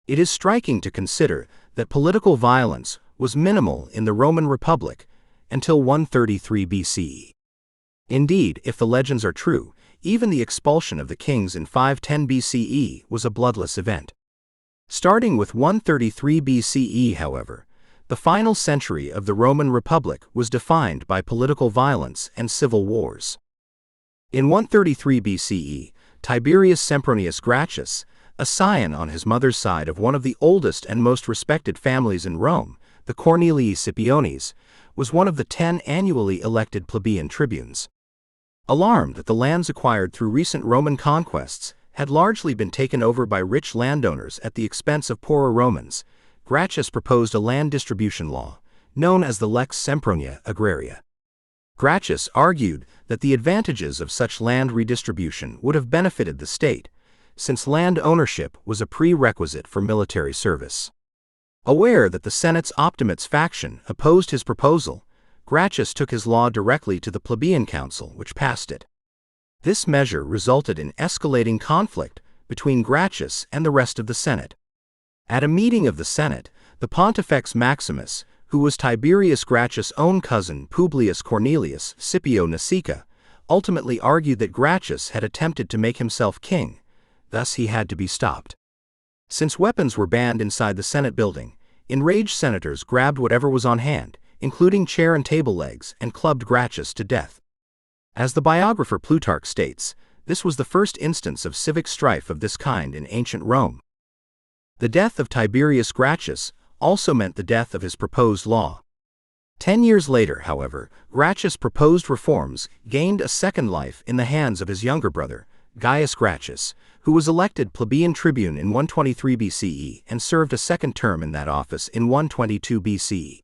It is striking to consider that political violence was minimal in the Roman Republic until 133 BCE. Indeed, if the legends are true, even the expulsion of the kings in 510 BCE was a bloodless event. Starting with 133 BCE, however, the final century of the Roman Republic was defined by political violence and civil wars. In 133 BCE, Tiberius Sempronius Gracchus, a scion on his mother's side of one of the oldest and most respected families in Rome, the Cornelii Scipiones, was one of the 10 annually elected plebeian tribunes. Alarmed that the lands acquired through recent Roman conquests had largely been taken over by rich landowners at the expense of poorer Romans, Gracchus proposed a land distribution law, known as the Lex Sempronia Agraria. Gracchus argued that the advantages of such land redistribution would have benefited the state, since land ownership was a prerequisite for military service. Aware that the Senate's Optimates faction opposed his proposal, Gracchus took his law directly to the plebeian council, which passed it. This measure resulted in escalating conflict between Gracchus and the rest of the Senate. At a meeting of the Senate, The Pontifex Maximus, who was Tiberius Gracchus' own cousin Publius Cornelius Scipio Nasica, ultimately argued that Gracchus had attempted to make himself king, thus he had to be stopped. Since weapons were banned inside the Senate building, enraged senators grabbed whatever was on hand, including chair and table legs, and clubbed Gracchus to death. As the biographer Plutarch states, this was the first instance of civic strife of this kind in ancient Rome. The death of Tiberius Gracchus also meant the death of his proposed law. 10 years later, however, Gracchus' proposed reforms gained a second life in the hands of his younger brother, Gaius Gracchus, who was elected plebeian tribune in 123 BCE and served a second term in that office in 122 BCE.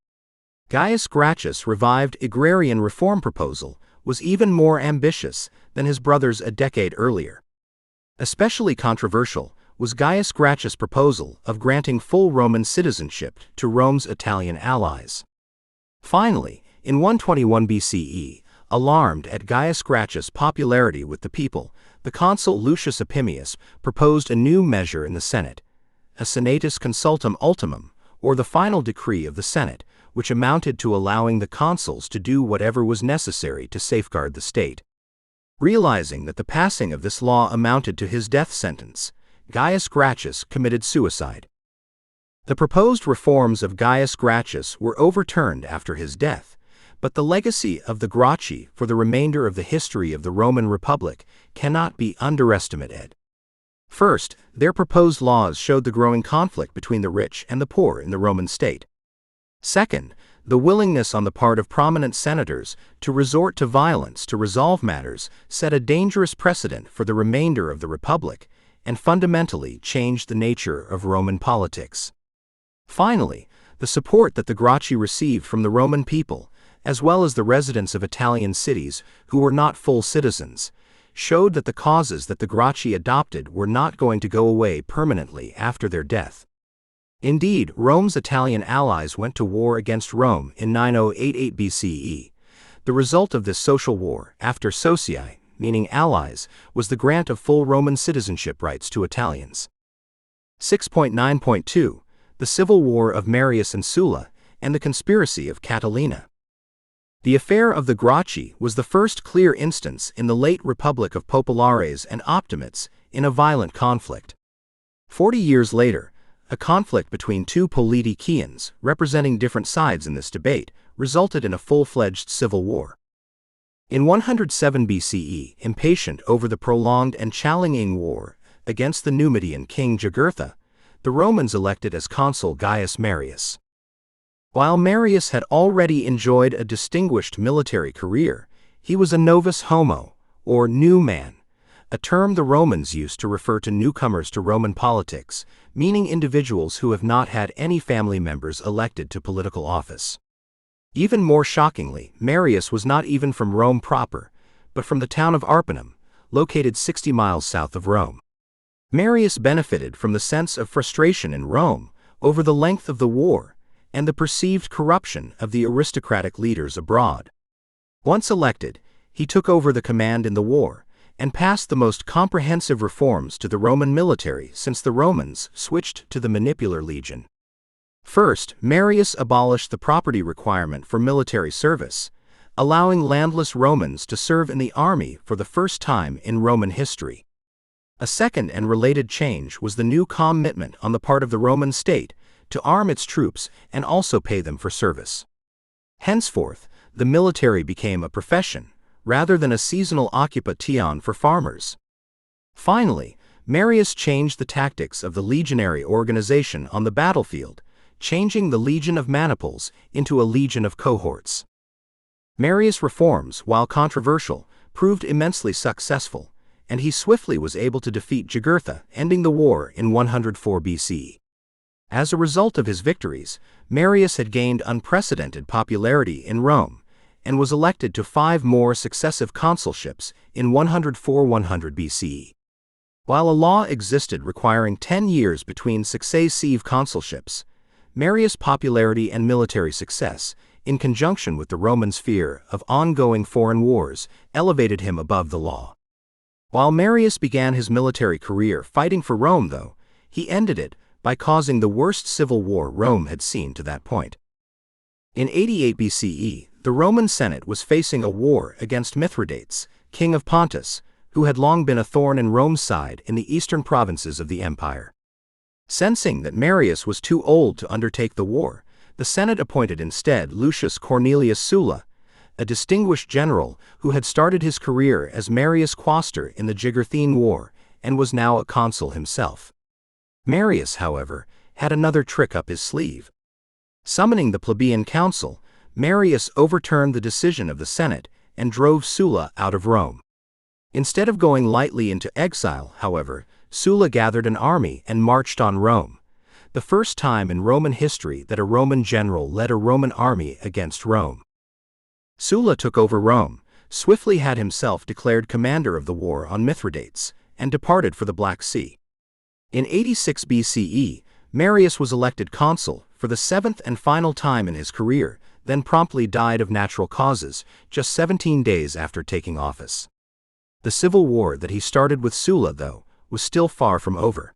Gaius Gracchus' revived agrarian reform proposal was even more ambitious than his brother's a decade earlier. Especially controversial was Gaius Gracchus' proposal of granting full Roman citizenship to Rome's Italian allies. Finally, in 121 BCE, alarmed at Gaius Gracchus' popularity with the people, the consul Lucius Opimius proposed a new measure in the Senate, a Senatus Consultum Ultimum, or the final decree of the Senate, which amounted to allowing the consuls to do whatever was necessary to safeguard the state. Realizing that the passing of this law amounted to his death sentence, Gaius Gracchus committed suicide. The proposed reforms of Gaius Gracchus were overturned after his death, but the legacy of the Gracchi for the remainder of the history of the Roman Republic cannot be underestimated. First, their proposed laws showed the growing conflict between the rich and the poor in the Roman state. Second, the willingness on the part of prominent senators to resort to violence to resolve matters set a dangerous precedent for the remainder of the Republic and fundamentally changed the nature of Roman politics. Finally, the support that the Gracchi received from the Roman people, as well as the residents of Italian cities who were not full citizens, showed that the causes that the Gracchi adopted were not going to go away permanently after their death. Indeed, Rome's Italian allies went to war against Rome in 9088 BCE. The result of this social war, after socii, meaning allies, was the grant of full Roman citizenship rights to Italians. 6.9.2 The Civil War of Marius and Sulla, and the Conspiracy of Catilina. The affair of the Gracchi was the first clear instance in the late Republic of Populares and Optimates in a violent conflict. 40 years later, a conflict between two politicians, representing different sides in this debate, resulted in a full-fledged civil war. In 107 BCE, impatient over the prolonged and challenging war against the Numidian king Jugurtha, the Romans elected as consul Gaius Marius. While Marius had already enjoyed a distinguished military career, he was a novus homo, or new man, a term the Romans used to refer to newcomers to Roman politics, meaning individuals who have not had any family members elected to political office. Even more shockingly, Marius was not even from Rome proper, but from the town of Arpinum, located 60 miles south of Rome. Marius benefited from the sense of frustration in Rome over the length of the war and the perceived corruption of the aristocratic leaders abroad. Once elected, he took over the command in the war and passed the most comprehensive reforms to the Roman military since the Romans switched to the manipular legion. First, Marius abolished the property requirement for military service, allowing landless Romans to serve in the army for the first time in Roman history. A second and related change was the new commitment on the part of the Roman state to arm its troops and also pay them for service. Henceforth, the military became a profession, rather than a seasonal occupation for farmers. Finally, Marius changed the tactics of the legionary organization on the battlefield, changing the legion of maniples into a legion of cohorts. Marius' reforms, while controversial, proved immensely successful, and he swiftly was able to defeat Jugurtha, ending the war in 104 BC. As a result of his victories, Marius had gained unprecedented popularity in Rome, and was elected to 5 more successive consulships in 104–100 BCE. While a law existed requiring 10 years between successive consulships, Marius' popularity and military success, in conjunction with the Romans' fear of ongoing foreign wars, elevated him above the law. While Marius began his military career fighting for Rome, though, he ended it by causing the worst civil war Rome had seen to that point. In 88 BCE, the Roman Senate was facing a war against Mithridates, king of Pontus, who had long been a thorn in Rome's side in the eastern provinces of the empire. Sensing that Marius was too old to undertake the war, the Senate appointed instead Lucius Cornelius Sulla, a distinguished general who had started his career as Marius' quaestor in the Jugurthine War and was now a consul himself. Marius, however, had another trick up his sleeve. Summoning the plebeian council, Marius overturned the decision of the Senate and drove Sulla out of Rome. Instead of going lightly into exile, however, Sulla gathered an army and marched on Rome, the first time in Roman history that a Roman general led a Roman army against Rome. Sulla took over Rome, swiftly had himself declared commander of the war on Mithridates, and departed for the Black Sea. In 86 BCE, Marius was elected consul for the seventh and final time in his career, then promptly died of natural causes, just 17 days after taking office. The civil war that he started with Sulla, though, was still far from over.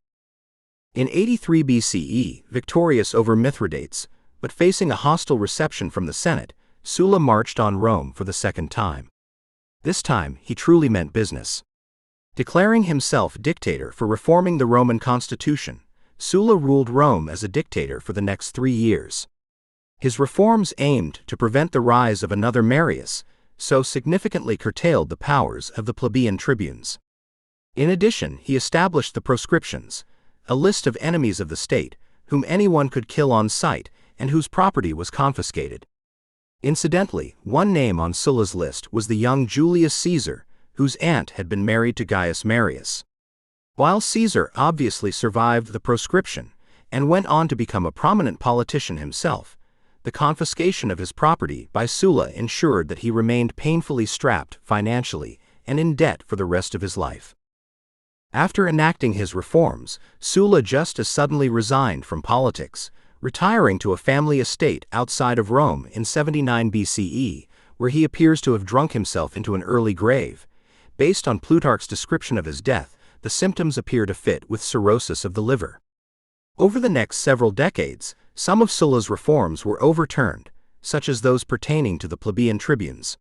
In 83 BCE, victorious over Mithridates, but facing a hostile reception from the Senate, Sulla marched on Rome for the second time. This time, he truly meant business. Declaring himself dictator for reforming the Roman constitution, Sulla ruled Rome as a dictator for the next 3 years. His reforms aimed to prevent the rise of another Marius, so significantly curtailed the powers of the plebeian tribunes. In addition, he established the proscriptions, a list of enemies of the state, whom anyone could kill on sight and whose property was confiscated. Incidentally, one name on Sulla's list was the young Julius Caesar, whose aunt had been married to Gaius Marius. While Caesar obviously survived the proscription and went on to become a prominent politician himself, the confiscation of his property by Sulla ensured that he remained painfully strapped financially and in debt for the rest of his life. After enacting his reforms, Sulla just as suddenly resigned from politics, retiring to a family estate outside of Rome in 79 BCE, where he appears to have drunk himself into an early grave. Based on Plutarch's description of his death, the symptoms appear to fit with cirrhosis of the liver. Over the next several decades, some of Sulla's reforms were overturned, such as those pertaining to the plebeian tribunes.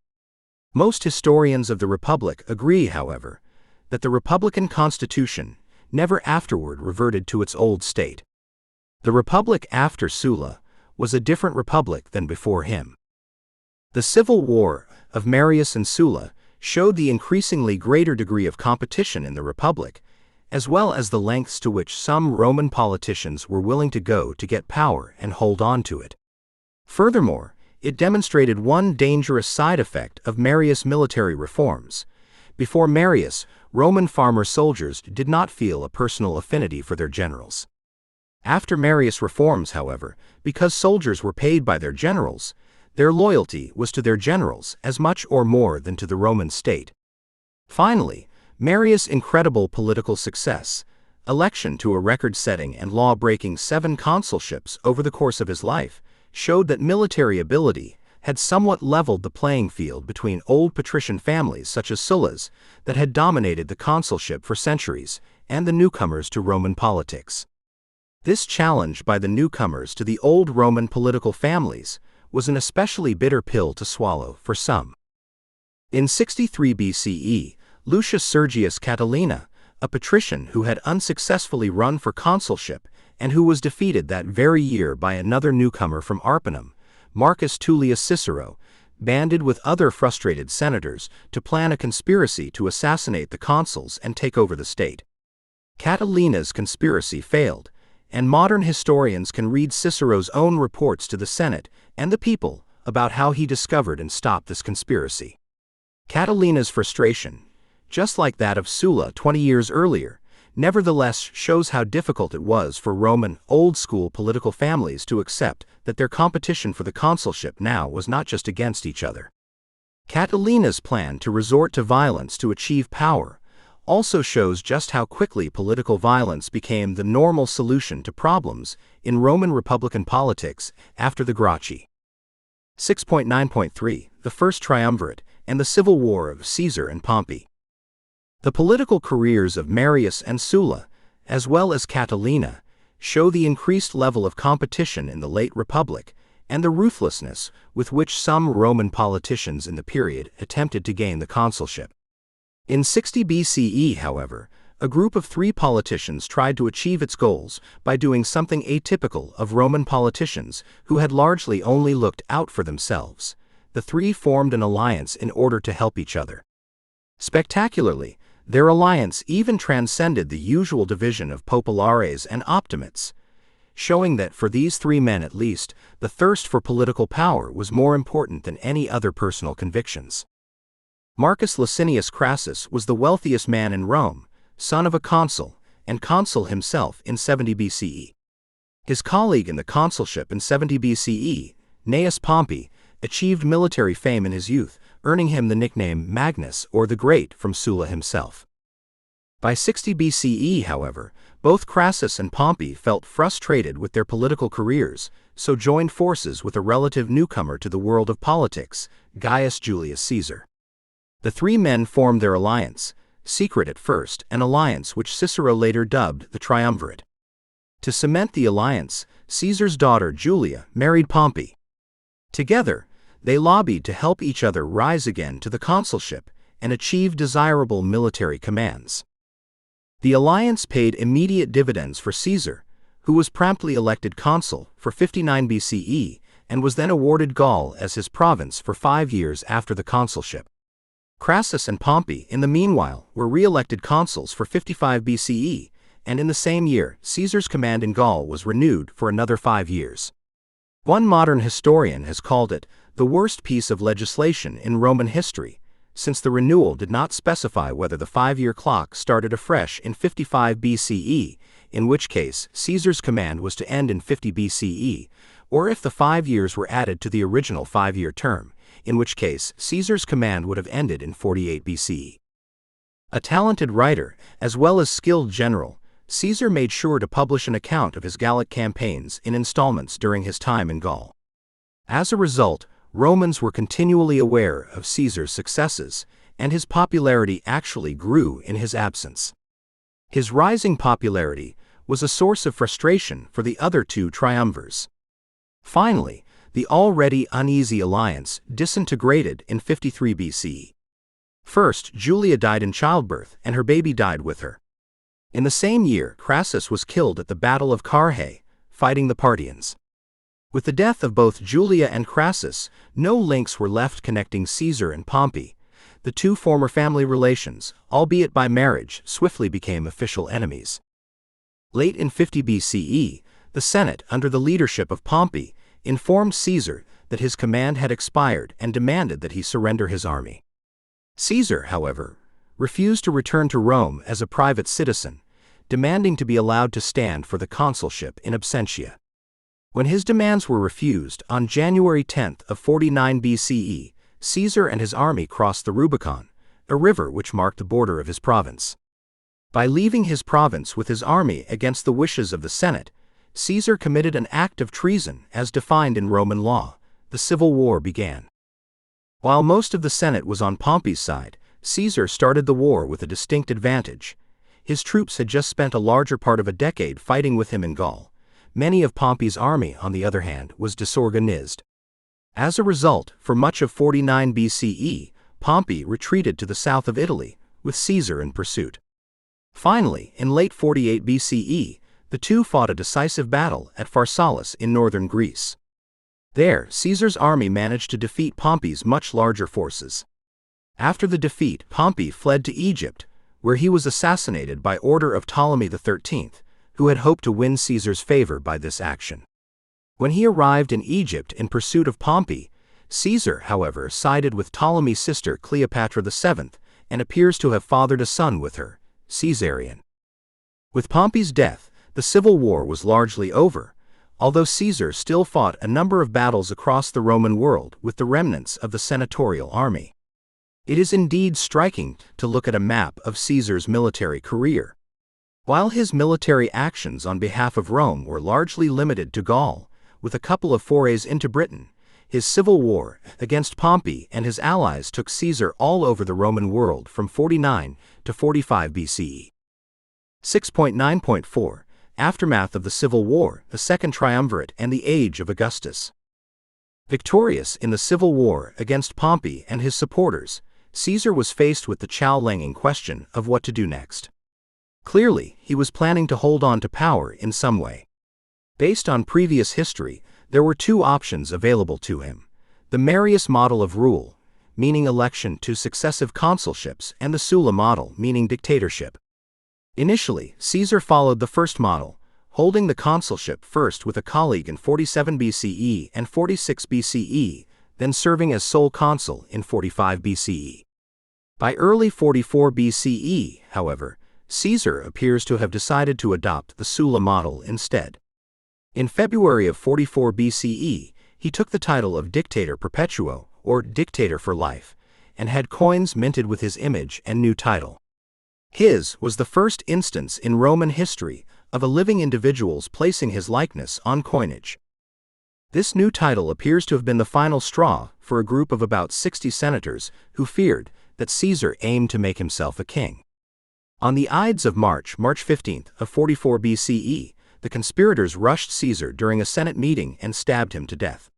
Most historians of the Republic agree, however, that the Republican constitution never afterward reverted to its old state. The Republic after Sulla was a different republic than before him. The civil war of Marius and Sulla showed the increasingly greater degree of competition in the Republic, as well as the lengths to which some Roman politicians were willing to go to get power and hold on to it. Furthermore, it demonstrated one dangerous side effect of Marius' military reforms. Before Marius, Roman farmer soldiers did not feel a personal affinity for their generals. After Marius' reforms, however, because soldiers were paid by their generals, their loyalty was to their generals as much or more than to the Roman state. Finally, Marius' incredible political success, election to a record-setting and law-breaking 7 consulships over the course of his life, showed that military ability had somewhat leveled the playing field between old patrician families such as Sulla's that had dominated the consulship for centuries, and the newcomers to Roman politics. This challenge by the newcomers to the old Roman political families was an especially bitter pill to swallow for some. In 63 BCE, Lucius Sergius Catilina, a patrician who had unsuccessfully run for consulship and who was defeated that very year by another newcomer from Arpinum, Marcus Tullius Cicero, banded with other frustrated senators to plan a conspiracy to assassinate the consuls and take over the state. Catilina's conspiracy failed, and modern historians can read Cicero's own reports to the Senate and the people about how he discovered and stopped this conspiracy. Catilina's frustration, just like that of Sulla 20 years earlier, nevertheless shows how difficult it was for Roman, old-school political families to accept that their competition for the consulship now was not just against each other. Catilina's plan to resort to violence to achieve power also shows just how quickly political violence became the normal solution to problems in Roman Republican politics after the Gracchi. 6.9.3 The First Triumvirate and the Civil War of Caesar and Pompey. The political careers of Marius and Sulla, as well as Catilina, show the increased level of competition in the late Republic and the ruthlessness with which some Roman politicians in the period attempted to gain the consulship. In 60 BCE, however, a group of 3 politicians tried to achieve its goals by doing something atypical of Roman politicians who had largely only looked out for themselves. The 3 formed an alliance in order to help each other. Spectacularly, their alliance even transcended the usual division of populares and optimates, showing that for these 3 men at least, the thirst for political power was more important than any other personal convictions. Marcus Licinius Crassus was the wealthiest man in Rome, son of a consul, and consul himself in 70 BCE. His colleague in the consulship in 70 BCE, Gnaeus Pompey, achieved military fame in his youth, earning him the nickname Magnus or the Great from Sulla himself. By 60 BCE, however, both Crassus and Pompey felt frustrated with their political careers, so joined forces with a relative newcomer to the world of politics, Gaius Julius Caesar. The 3 men formed their alliance, secret at first, an alliance which Cicero later dubbed the Triumvirate. To cement the alliance, Caesar's daughter Julia married Pompey. Together, they lobbied to help each other rise again to the consulship and achieve desirable military commands. The alliance paid immediate dividends for Caesar, who was promptly elected consul for 59 BCE and was then awarded Gaul as his province for 5 years after the consulship. Crassus and Pompey, in the meanwhile, were re-elected consuls for 55 BCE, and in the same year, Caesar's command in Gaul was renewed for another 5 years. One modern historian has called it the worst piece of legislation in Roman history, since the renewal did not specify whether the 5-year clock started afresh in 55 BCE, in which case Caesar's command was to end in 50 BCE, or if the 5 years were added to the original 5-year term, in which case Caesar's command would have ended in 48 BCE. A talented writer, as well as skilled general, Caesar made sure to publish an account of his Gallic campaigns in installments during his time in Gaul. As a result, Romans were continually aware of Caesar's successes, and his popularity actually grew in his absence. His rising popularity was a source of frustration for the other 2 triumvirs. Finally, the already uneasy alliance disintegrated in 53 BCE. First, Julia died in childbirth, and her baby died with her. In the same year, Crassus was killed at the Battle of Carrhae, fighting the Parthians. With the death of both Julia and Crassus, no links were left connecting Caesar and Pompey. The 2 former family relations, albeit by marriage, swiftly became official enemies. Late in 50 BCE, the Senate, under the leadership of Pompey, informed Caesar that his command had expired and demanded that he surrender his army. Caesar, however, refused to return to Rome as a private citizen, demanding to be allowed to stand for the consulship in absentia. When his demands were refused, on January 10 of 49 BCE, Caesar and his army crossed the Rubicon, a river which marked the border of his province. By leaving his province with his army against the wishes of the Senate, Caesar committed an act of treason as defined in Roman law. The civil war began. While most of the Senate was on Pompey's side, Caesar started the war with a distinct advantage. His troops had just spent a larger part of a decade fighting with him in Gaul. Many of Pompey's army, on the other hand, was disorganized. As a result, for much of 49 BCE, Pompey retreated to the south of Italy, with Caesar in pursuit. Finally, in late 48 BCE, the 2 fought a decisive battle at Pharsalus in northern Greece. There, Caesar's army managed to defeat Pompey's much larger forces. After the defeat, Pompey fled to Egypt, where he was assassinated by order of Ptolemy XIII, who had hoped to win Caesar's favor by this action. When he arrived in Egypt in pursuit of Pompey, Caesar, however, sided with Ptolemy's sister Cleopatra VII and appears to have fathered a son with her, Caesarion. With Pompey's death, the civil war was largely over, although Caesar still fought a number of battles across the Roman world with the remnants of the senatorial army. It is indeed striking to look at a map of Caesar's military career. While his military actions on behalf of Rome were largely limited to Gaul, with a couple of forays into Britain, his civil war against Pompey and his allies took Caesar all over the Roman world from 49 to 45 BCE. 6.9.4 Aftermath of the Civil War, the Second Triumvirate, and the Age of Augustus. Victorious in the civil war against Pompey and his supporters, Caesar was faced with the challenging question of what to do next. Clearly, he was planning to hold on to power in some way. Based on previous history, there were two options available to him: the Marius model of rule, meaning election to successive consulships, and the Sulla model, meaning dictatorship. Initially, Caesar followed the first model, holding the consulship first with a colleague in 47 BCE and 46 BCE, then serving as sole consul in 45 BCE. By early 44 BCE, however, Caesar appears to have decided to adopt the Sulla model instead. In February of 44 BCE, he took the title of Dictator Perpetuo, or Dictator for Life, and had coins minted with his image and new title. His was the first instance in Roman history of a living individual's placing his likeness on coinage. This new title appears to have been the final straw for a group of about 60 senators who feared that Caesar aimed to make himself a king. On the Ides of March 15 of 44 BCE, the conspirators rushed Caesar during a Senate meeting and stabbed him to death.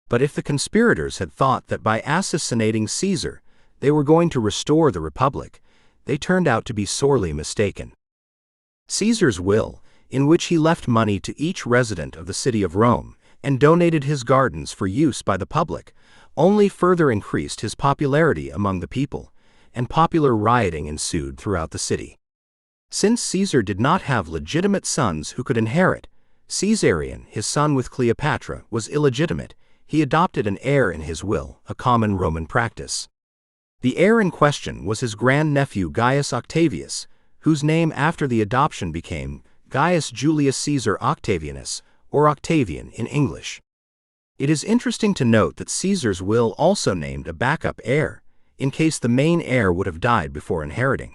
But if the conspirators had thought that by assassinating Caesar, they were going to restore the Republic, they turned out to be sorely mistaken. Caesar's will, in which he left money to each resident of the city of Rome and donated his gardens for use by the public, only further increased his popularity among the people, and popular rioting ensued throughout the city. Since Caesar did not have legitimate sons who could inherit, Caesarion, his son with Cleopatra, was illegitimate. He adopted an heir in his will, a common Roman practice. The heir in question was his grandnephew Gaius Octavius, whose name after the adoption became Gaius Julius Caesar Octavianus, or Octavian in English. It is interesting to note that Caesar's will also named a backup heir, in case the main heir would have died before inheriting.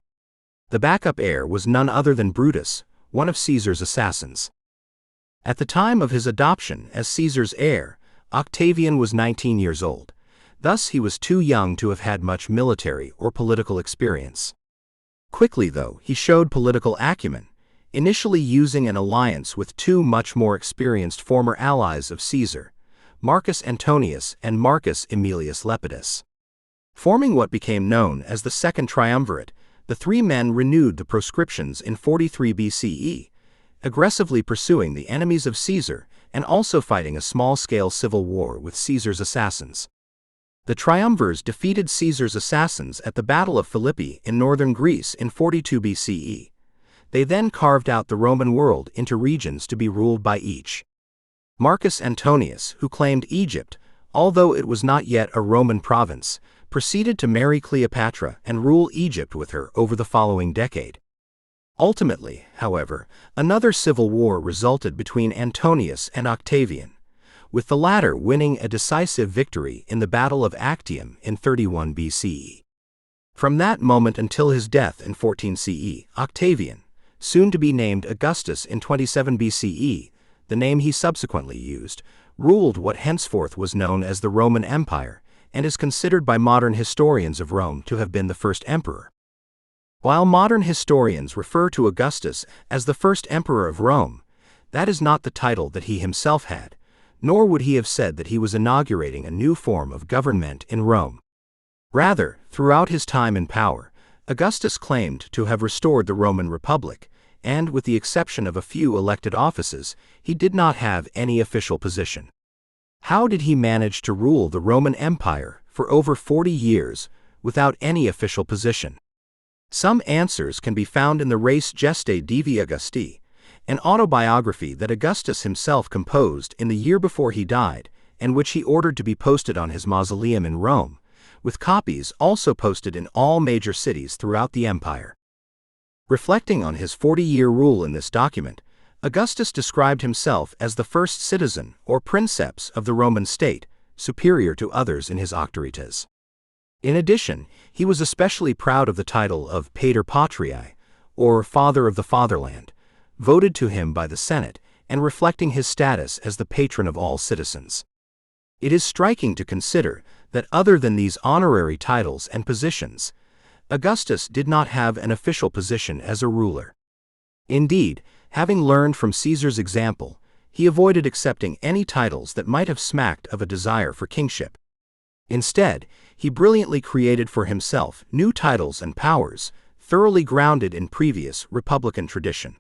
The backup heir was none other than Brutus, one of Caesar's assassins. At the time of his adoption as Caesar's heir, Octavian was 19 years old. Thus he was too young to have had much military or political experience. Quickly, though, he showed political acumen, initially using an alliance with two much more experienced former allies of Caesar, Marcus Antonius and Marcus Aemilius Lepidus. Forming what became known as the Second Triumvirate, the three men renewed the proscriptions in 43 BCE, aggressively pursuing the enemies of Caesar and also fighting a small-scale civil war with Caesar's assassins. The triumvirs defeated Caesar's assassins at the Battle of Philippi in northern Greece in 42 BCE. They then carved out the Roman world into regions to be ruled by each. Marcus Antonius, who claimed Egypt, although it was not yet a Roman province, proceeded to marry Cleopatra and rule Egypt with her over the following decade. Ultimately, however, another civil war resulted between Antonius and Octavian, with the latter winning a decisive victory in the Battle of Actium in 31 BCE. From that moment until his death in 14 CE, Octavian, soon to be named Augustus in 27 BCE, the name he subsequently used, ruled what henceforth was known as the Roman Empire, and is considered by modern historians of Rome to have been the first emperor. While modern historians refer to Augustus as the first emperor of Rome, that is not the title that he himself had, nor would he have said that he was inaugurating a new form of government in Rome. Rather, throughout his time in power, Augustus claimed to have restored the Roman Republic, and with the exception of a few elected offices, he did not have any official position. How did he manage to rule the Roman Empire for over 40 years without any official position? Some answers can be found in the Res Gestae Divi Augusti, an autobiography that Augustus himself composed in the year before he died, and which he ordered to be posted on his mausoleum in Rome, with copies also posted in all major cities throughout the empire. Reflecting on his 40-year rule in this document, Augustus described himself as the first citizen or princeps of the Roman state, superior to others in his auctoritas. In addition, he was especially proud of the title of Pater Patriae, or Father of the Fatherland, voted to him by the Senate and reflecting his status as the patron of all citizens. It is striking to consider that other than these honorary titles and positions, Augustus did not have an official position as a ruler. Indeed, Having learned from Caesar's example, he avoided accepting any titles that might have smacked of a desire for kingship. Instead, he brilliantly created for himself new titles and powers, thoroughly grounded in previous republican tradition.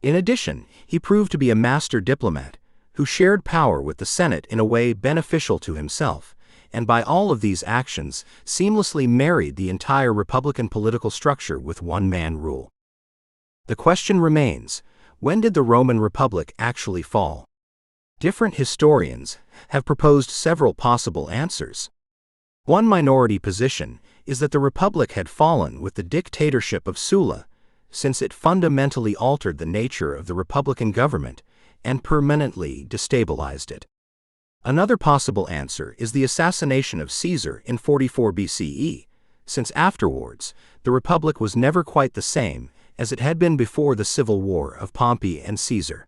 In addition, he proved to be a master diplomat, who shared power with the Senate in a way beneficial to himself, and by all of these actions seamlessly married the entire republican political structure with one-man rule. The question remains, when did the Roman Republic actually fall? Different historians have proposed several possible answers. One minority position is that the Republic had fallen with the dictatorship of Sulla, since it fundamentally altered the nature of the republican government and permanently destabilized it. Another possible answer is the assassination of Caesar in 44 BCE, since afterwards, the Republic was never quite the same as it had been before the civil war of Pompey and Caesar.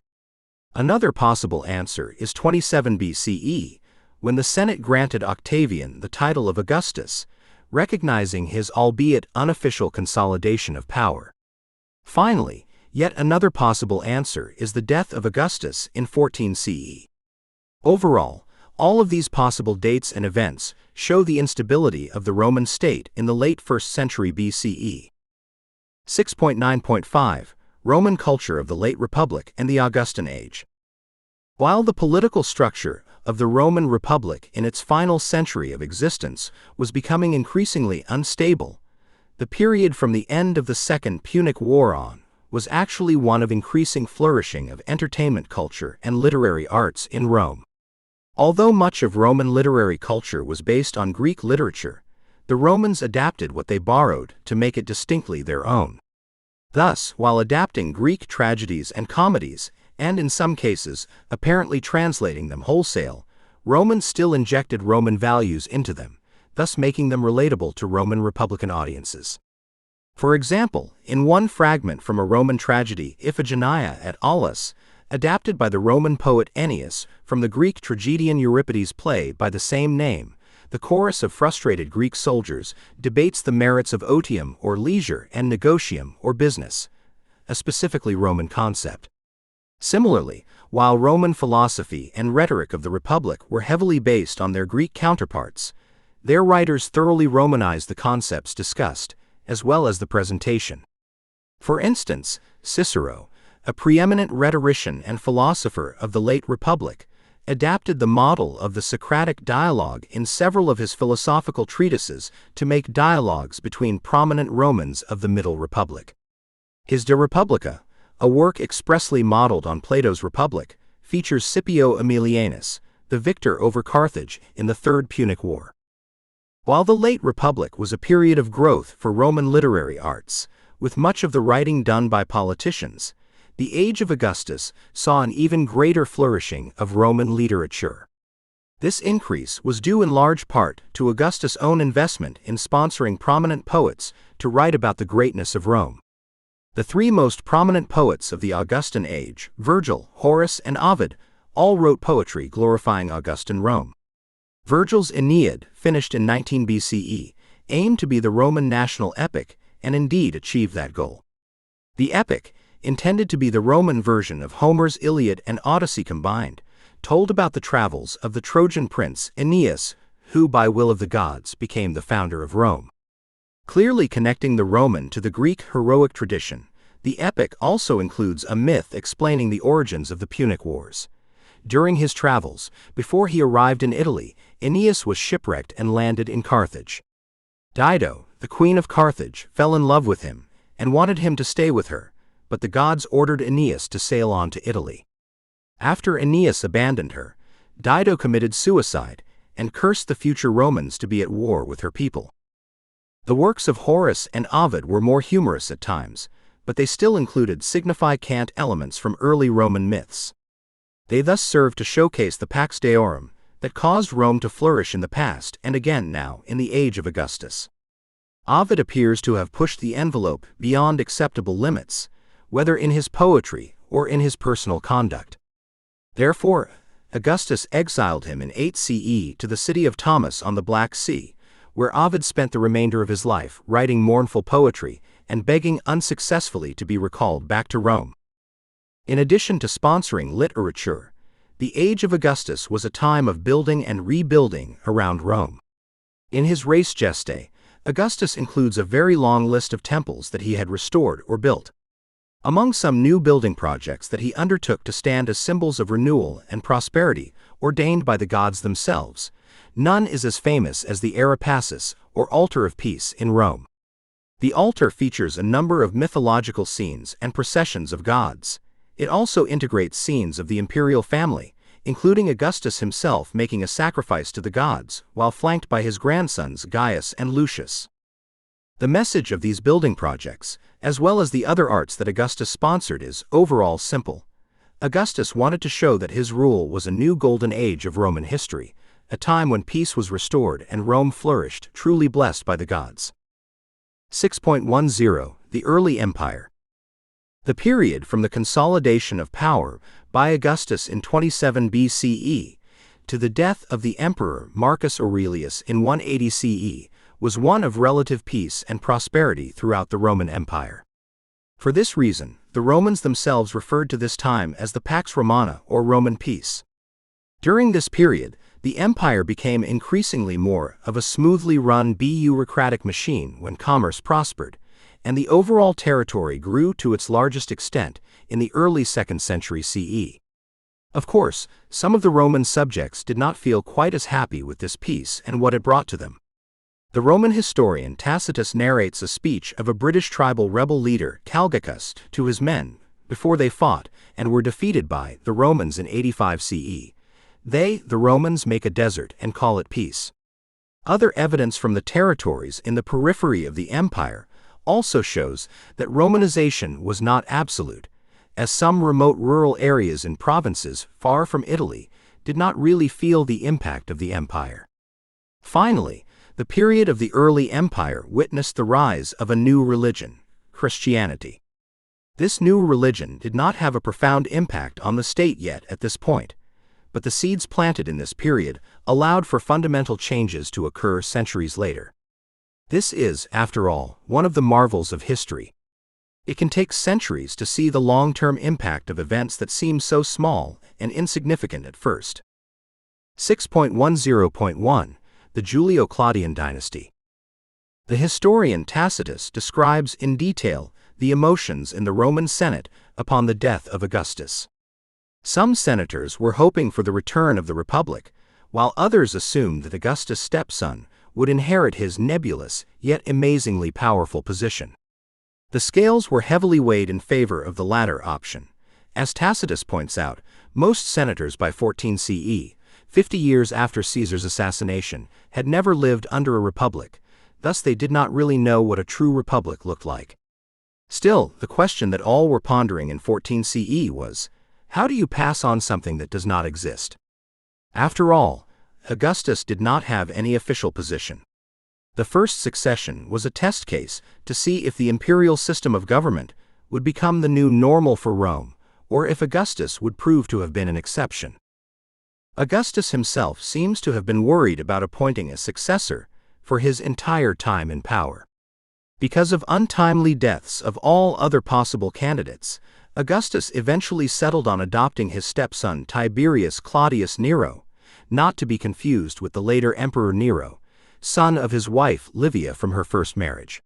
Another possible answer is 27 BCE, when the Senate granted Octavian the title of Augustus, recognizing his albeit unofficial consolidation of power. Finally, yet another possible answer is the death of Augustus in 14 CE. Overall, all of these possible dates and events show the instability of the Roman state in the late 1st century BCE. 6.9.5 Roman culture of the late Republic and the Augustan Age. While the political structure of the Roman Republic in its final century of existence was becoming increasingly unstable, the period from the end of the Second Punic War on was actually one of increasing flourishing of entertainment culture and literary arts in Rome. Although much of Roman literary culture was based on Greek literature, the Romans adapted what they borrowed to make it distinctly their own. Thus, while adapting Greek tragedies and comedies, and in some cases, apparently translating them wholesale, Romans still injected Roman values into them, thus making them relatable to Roman Republican audiences. For example, in one fragment from a Roman tragedy, Iphigenia at Aulis, adapted by the Roman poet Ennius from the Greek tragedian Euripides' play by the same name, the chorus of frustrated Greek soldiers debates the merits of otium or leisure and negotium or business, a specifically Roman concept. Similarly, while Roman philosophy and rhetoric of the Republic were heavily based on their Greek counterparts, their writers thoroughly Romanized the concepts discussed, as well as the presentation. For instance, Cicero, a preeminent rhetorician and philosopher of the late Republic, adapted the model of the Socratic dialogue in several of his philosophical treatises to make dialogues between prominent Romans of the Middle Republic. His De Republica, a work expressly modeled on Plato's Republic, features Scipio Aemilianus, the victor over Carthage in the Third Punic War. While the late Republic was a period of growth for Roman literary arts, with much of the writing done by politicians, the age of Augustus saw an even greater flourishing of Roman literature. This increase was due in large part to Augustus' own investment in sponsoring prominent poets to write about the greatness of Rome. The three most prominent poets of the Augustan age, Virgil, Horace, and Ovid, all wrote poetry glorifying Augustan Rome. Virgil's Aeneid, finished in 19 BCE, aimed to be the Roman national epic and indeed achieved that goal. The epic, intended to be the Roman version of Homer's Iliad and Odyssey combined, told about the travels of the Trojan prince Aeneas, who by will of the gods became the founder of Rome. Clearly connecting the Roman to the Greek heroic tradition, the epic also includes a myth explaining the origins of the Punic Wars. During his travels, before he arrived in Italy, Aeneas was shipwrecked and landed in Carthage. Dido, the queen of Carthage, fell in love with him and wanted him to stay with her, but the gods ordered Aeneas to sail on to Italy. After Aeneas abandoned her, Dido committed suicide and cursed the future Romans to be at war with her people. The works of Horace and Ovid were more humorous at times, but they still included signify-cant elements from early Roman myths. They thus served to showcase the Pax Deorum that caused Rome to flourish in the past and again now in the age of Augustus. Ovid appears to have pushed the envelope beyond acceptable limits, whether in his poetry or in his personal conduct. Therefore, Augustus exiled him in 8 CE to the city of Thomas on the Black Sea, where Ovid spent the remainder of his life writing mournful poetry and begging unsuccessfully to be recalled back to Rome. In addition to sponsoring literature, the age of Augustus was a time of building and rebuilding around Rome. In his Res Gestae, Augustus includes a very long list of temples that he had restored or built. Among some new building projects that he undertook to stand as symbols of renewal and prosperity ordained by the gods themselves, none is as famous as the Arapacis, or Altar of Peace, in Rome. The altar features a number of mythological scenes and processions of gods. It also integrates scenes of the imperial family, including Augustus himself making a sacrifice to the gods, while flanked by his grandsons Gaius and Lucius. The message of these building projects, as well as the other arts that Augustus sponsored, is overall simple. Augustus wanted to show that his rule was a new golden age of Roman history, a time when peace was restored and Rome flourished, truly blessed by the gods. 6.10 The Early Empire. The period from the consolidation of power by Augustus in 27 BCE to the death of the emperor Marcus Aurelius in 180 CE was one of relative peace and prosperity throughout the Roman Empire. For this reason, the Romans themselves referred to this time as the Pax Romana, or Roman peace. During this period, the empire became increasingly more of a smoothly run bureaucratic machine when commerce prospered, and the overall territory grew to its largest extent in the early 2nd century CE. Of course, some of the Roman subjects did not feel quite as happy with this peace and what it brought to them. The Roman historian Tacitus narrates a speech of a British tribal rebel leader, Calgacus, to his men before they fought and were defeated by the Romans in 85 CE. They, the Romans, make a desert and call it peace. Other evidence from the territories in the periphery of the empire also shows that Romanization was not absolute, as some remote rural areas in provinces far from Italy did not really feel the impact of the empire. Finally, the period of the early empire witnessed the rise of a new religion, Christianity. This new religion did not have a profound impact on the state yet at this point, but the seeds planted in this period allowed for fundamental changes to occur centuries later. This is, after all, one of the marvels of history. It can take centuries to see the long-term impact of events that seem so small and insignificant at first. 6.10.1 The Julio-Claudian dynasty. The historian Tacitus describes in detail the emotions in the Roman Senate upon the death of Augustus. Some senators were hoping for the return of the Republic, while others assumed that Augustus' stepson would inherit his nebulous yet amazingly powerful position. The scales were heavily weighed in favor of the latter option. As Tacitus points out, most senators by 14 CE, 50 years after Caesar's assassination, had never lived under a republic, thus they did not really know what a true republic looked like. Still, the question that all were pondering in 14 CE was, how do you pass on something that does not exist? After all, Augustus did not have any official position. The first succession was a test case to see if the imperial system of government would become the new normal for Rome, or if Augustus would prove to have been an exception. Augustus himself seems to have been worried about appointing a successor for his entire time in power. Because of untimely deaths of all other possible candidates, Augustus eventually settled on adopting his stepson Tiberius Claudius Nero, not to be confused with the later Emperor Nero, son of his wife Livia from her first marriage.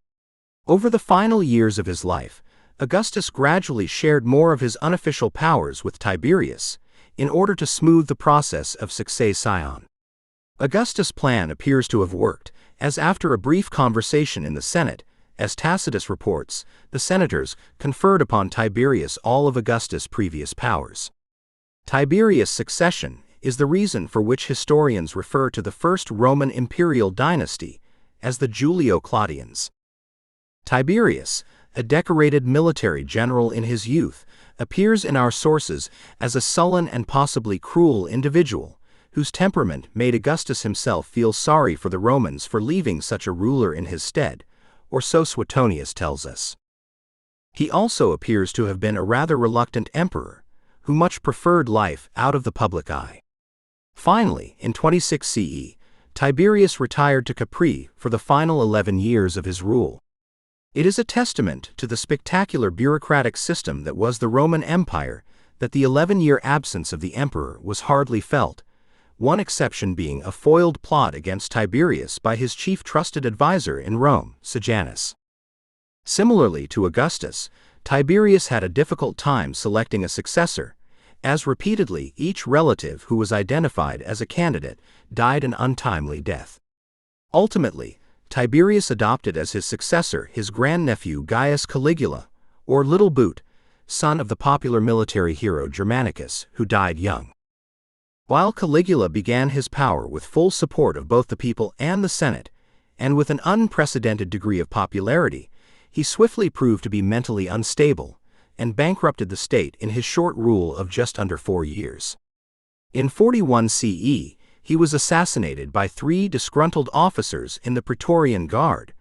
Over the final years of his life, Augustus gradually shared more of his unofficial powers with Tiberius, in order to smooth the process of succession. Augustus' plan appears to have worked, as after a brief conversation in the Senate, as Tacitus reports, the senators conferred upon Tiberius all of Augustus' previous powers. Tiberius' succession is the reason for which historians refer to the first Roman imperial dynasty as the Julio-Claudians. Tiberius, a decorated military general in his youth, appears in our sources as a sullen and possibly cruel individual, whose temperament made Augustus himself feel sorry for the Romans for leaving such a ruler in his stead, or so Suetonius tells us. He also appears to have been a rather reluctant emperor, who much preferred life out of the public eye. Finally, in 26 CE, Tiberius retired to Capri for the final 11 years of his rule. It is a testament to the spectacular bureaucratic system that was the Roman Empire that the 11-year absence of the emperor was hardly felt, one exception being a foiled plot against Tiberius by his chief trusted advisor in Rome, Sejanus. Similarly to Augustus, Tiberius had a difficult time selecting a successor, as repeatedly each relative who was identified as a candidate died an untimely death. Ultimately, Tiberius adopted as his successor his grandnephew Gaius Caligula, or Little Boot, son of the popular military hero Germanicus, who died young. While Caligula began his power with full support of both the people and the Senate, and with an unprecedented degree of popularity, he swiftly proved to be mentally unstable, and bankrupted the state in his short rule of just under 4 years. In 41 CE, he was assassinated by 3 disgruntled officers in the Praetorian Guard,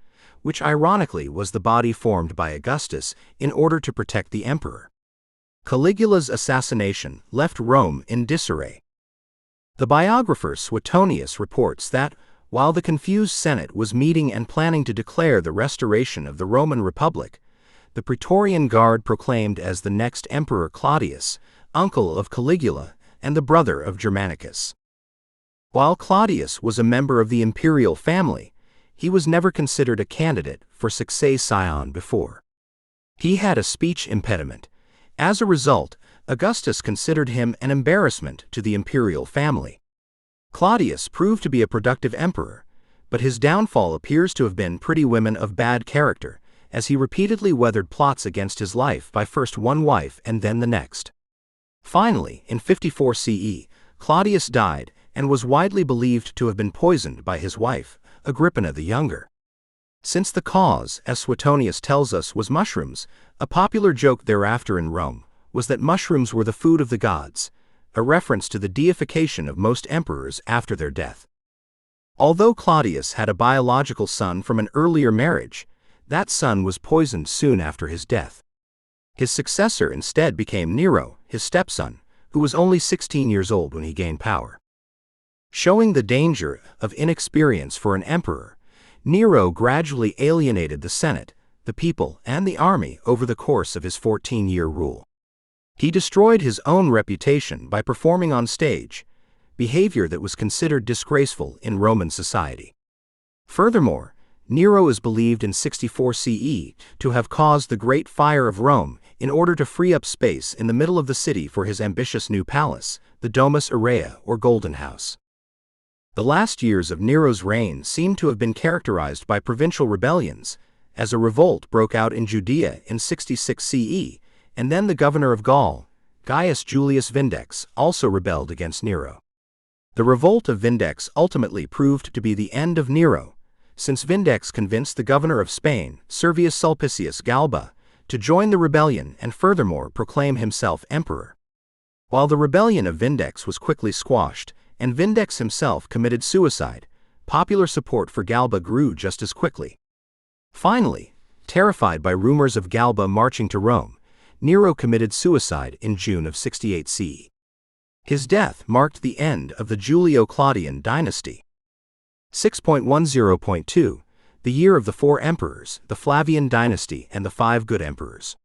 which ironically was the body formed by Augustus in order to protect the emperor. Caligula's assassination left Rome in disarray. The biographer Suetonius reports that, while the confused Senate was meeting and planning to declare the restoration of the Roman Republic, the Praetorian Guard proclaimed as the next emperor Claudius, uncle of Caligula and the brother of Germanicus. While Claudius was a member of the imperial family, he was never considered a candidate for succession before. He had a speech impediment. As a result, Augustus considered him an embarrassment to the imperial family. Claudius proved to be a productive emperor, but his downfall appears to have been pretty women of bad character, as he repeatedly weathered plots against his life by first one wife and then the next. Finally, in 54 CE, Claudius died and was widely believed to have been poisoned by his wife, Agrippina the Younger. Since the cause, as Suetonius tells us, was mushrooms, a popular joke thereafter in Rome was that mushrooms were the food of the gods, a reference to the deification of most emperors after their death. Although Claudius had a biological son from an earlier marriage, that son was poisoned soon after his death. His successor instead became Nero, his stepson, who was only 16 years old when he gained power. Showing the danger of inexperience for an emperor, Nero gradually alienated the Senate, the people, and the army over the course of his 14-year rule. He destroyed his own reputation by performing on stage, behavior that was considered disgraceful in Roman society. Furthermore, Nero is believed in 64 CE to have caused the Great Fire of Rome in order to free up space in the middle of the city for his ambitious new palace, the Domus Aurea or Golden House. The last years of Nero's reign seem to have been characterized by provincial rebellions, as a revolt broke out in Judea in 66 CE, and then the governor of Gaul, Gaius Julius Vindex, also rebelled against Nero. The revolt of Vindex ultimately proved to be the end of Nero, since Vindex convinced the governor of Spain, Servius Sulpicius Galba, to join the rebellion and furthermore proclaim himself emperor. While the rebellion of Vindex was quickly squashed, and Vindex himself committed suicide, popular support for Galba grew just as quickly. Finally, terrified by rumors of Galba marching to Rome, Nero committed suicide in June of 68 CE. His death marked the end of the Julio-Claudian dynasty. 6.10.2 The Year of the Four Emperors, the Flavian Dynasty and the Five Good Emperors.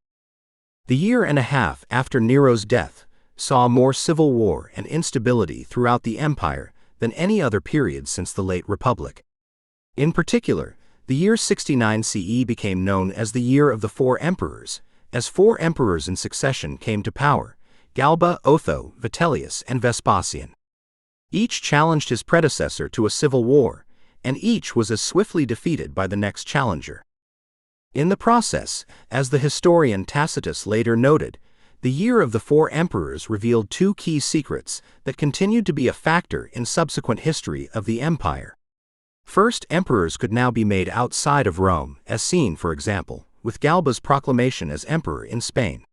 The year and a half after Nero's death saw more civil war and instability throughout the empire than any other period since the late Republic. In particular, the year 69 CE became known as the Year of the Four Emperors, as 4 emperors in succession came to power: Galba, Otho, Vitellius, and Vespasian. Each challenged his predecessor to a civil war, and each was as swiftly defeated by the next challenger. In the process, as the historian Tacitus later noted, the Year of the Four Emperors revealed 2 key secrets that continued to be a factor in subsequent history of the empire. First, emperors could now be made outside of Rome, as seen, for example, with Galba's proclamation as emperor in Spain.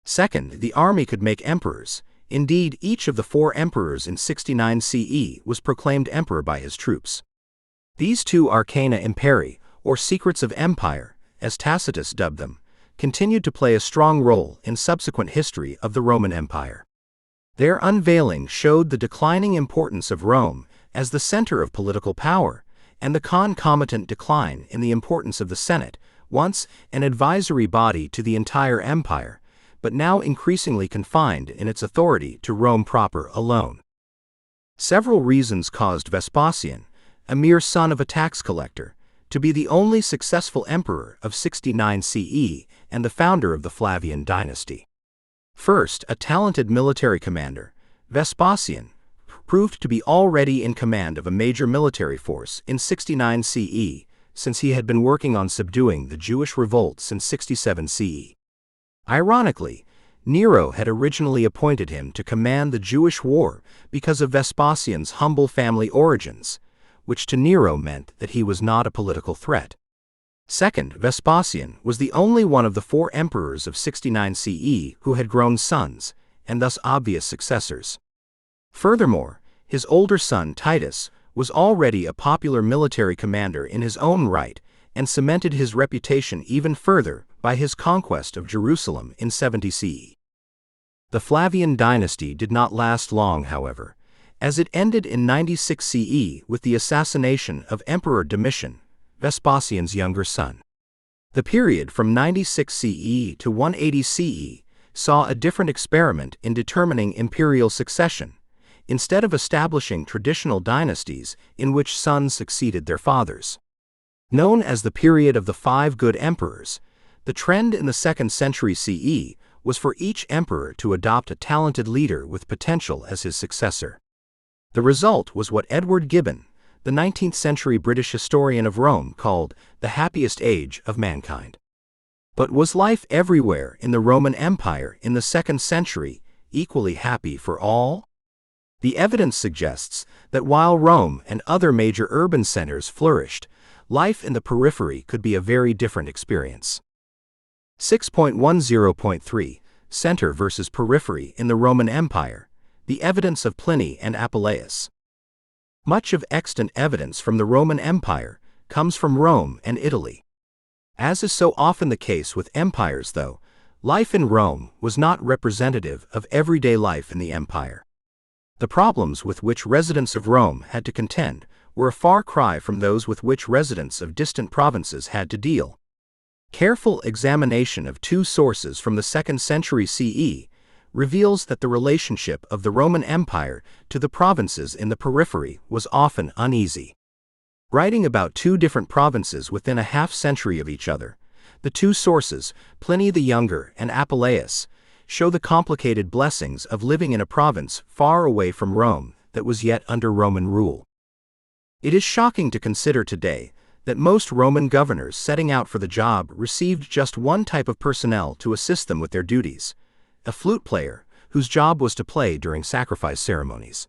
Second, the army could make emperors. Indeed, each of the 4 emperors in 69 CE was proclaimed emperor by his troops. These 2 arcana imperii, or secrets of empire, as Tacitus dubbed them, continued to play a strong role in subsequent history of the Roman Empire. Their unveiling showed the declining importance of Rome as the center of political power, and the concomitant decline in the importance of the Senate, once an advisory body to the entire empire, but now increasingly confined in its authority to Rome proper alone. Several reasons caused Vespasian, a mere son of a tax collector, to be the only successful emperor of 69 CE and the founder of the Flavian dynasty. First, a talented military commander, Vespasian proved to be already in command of a major military force in 69 CE, since he had been working on subduing the Jewish revolt since 67 CE. Ironically, Nero had originally appointed him to command the Jewish war because of Vespasian's humble family origins, which to Nero meant that he was not a political threat. Second, Vespasian was the only one of the 4 emperors of 69 CE who had grown sons, and thus obvious successors. Furthermore, his older son Titus was already a popular military commander in his own right and cemented his reputation even further by his conquest of Jerusalem in 70 CE. The Flavian dynasty did not last long, however, as it ended in 96 CE with the assassination of Emperor Domitian, Vespasian's younger son. The period from 96 CE to 180 CE saw a different experiment in determining imperial succession, instead of establishing traditional dynasties in which sons succeeded their fathers. Known as the period of the 5 good emperors, the trend in the 2nd century CE was for each emperor to adopt a talented leader with potential as his successor. The result was what Edward Gibbon, the 19th century British historian of Rome, called the happiest age of mankind. But was life everywhere in the Roman Empire in the 2nd century equally happy for all? The evidence suggests that while Rome and other major urban centers flourished, life in the periphery could be a very different experience. 6.10.3 Center versus Periphery in the Roman Empire, the evidence of Pliny and Apuleius. Much of extant evidence from the Roman Empire comes from Rome and Italy. As is so often the case with empires, though, life in Rome was not representative of everyday life in the empire. The problems with which residents of Rome had to contend were a far cry from those with which residents of distant provinces had to deal. Careful examination of 2 sources from the 2nd century CE reveals that the relationship of the Roman Empire to the provinces in the periphery was often uneasy. Writing about 2 different provinces within a half-century of each other, the 2 sources, Pliny the Younger and Apuleius, show the complicated blessings of living in a province far away from Rome that was yet under Roman rule. It is shocking to consider today that most Roman governors setting out for the job received just one type of personnel to assist them with their duties: a flute player, whose job was to play during sacrifice ceremonies.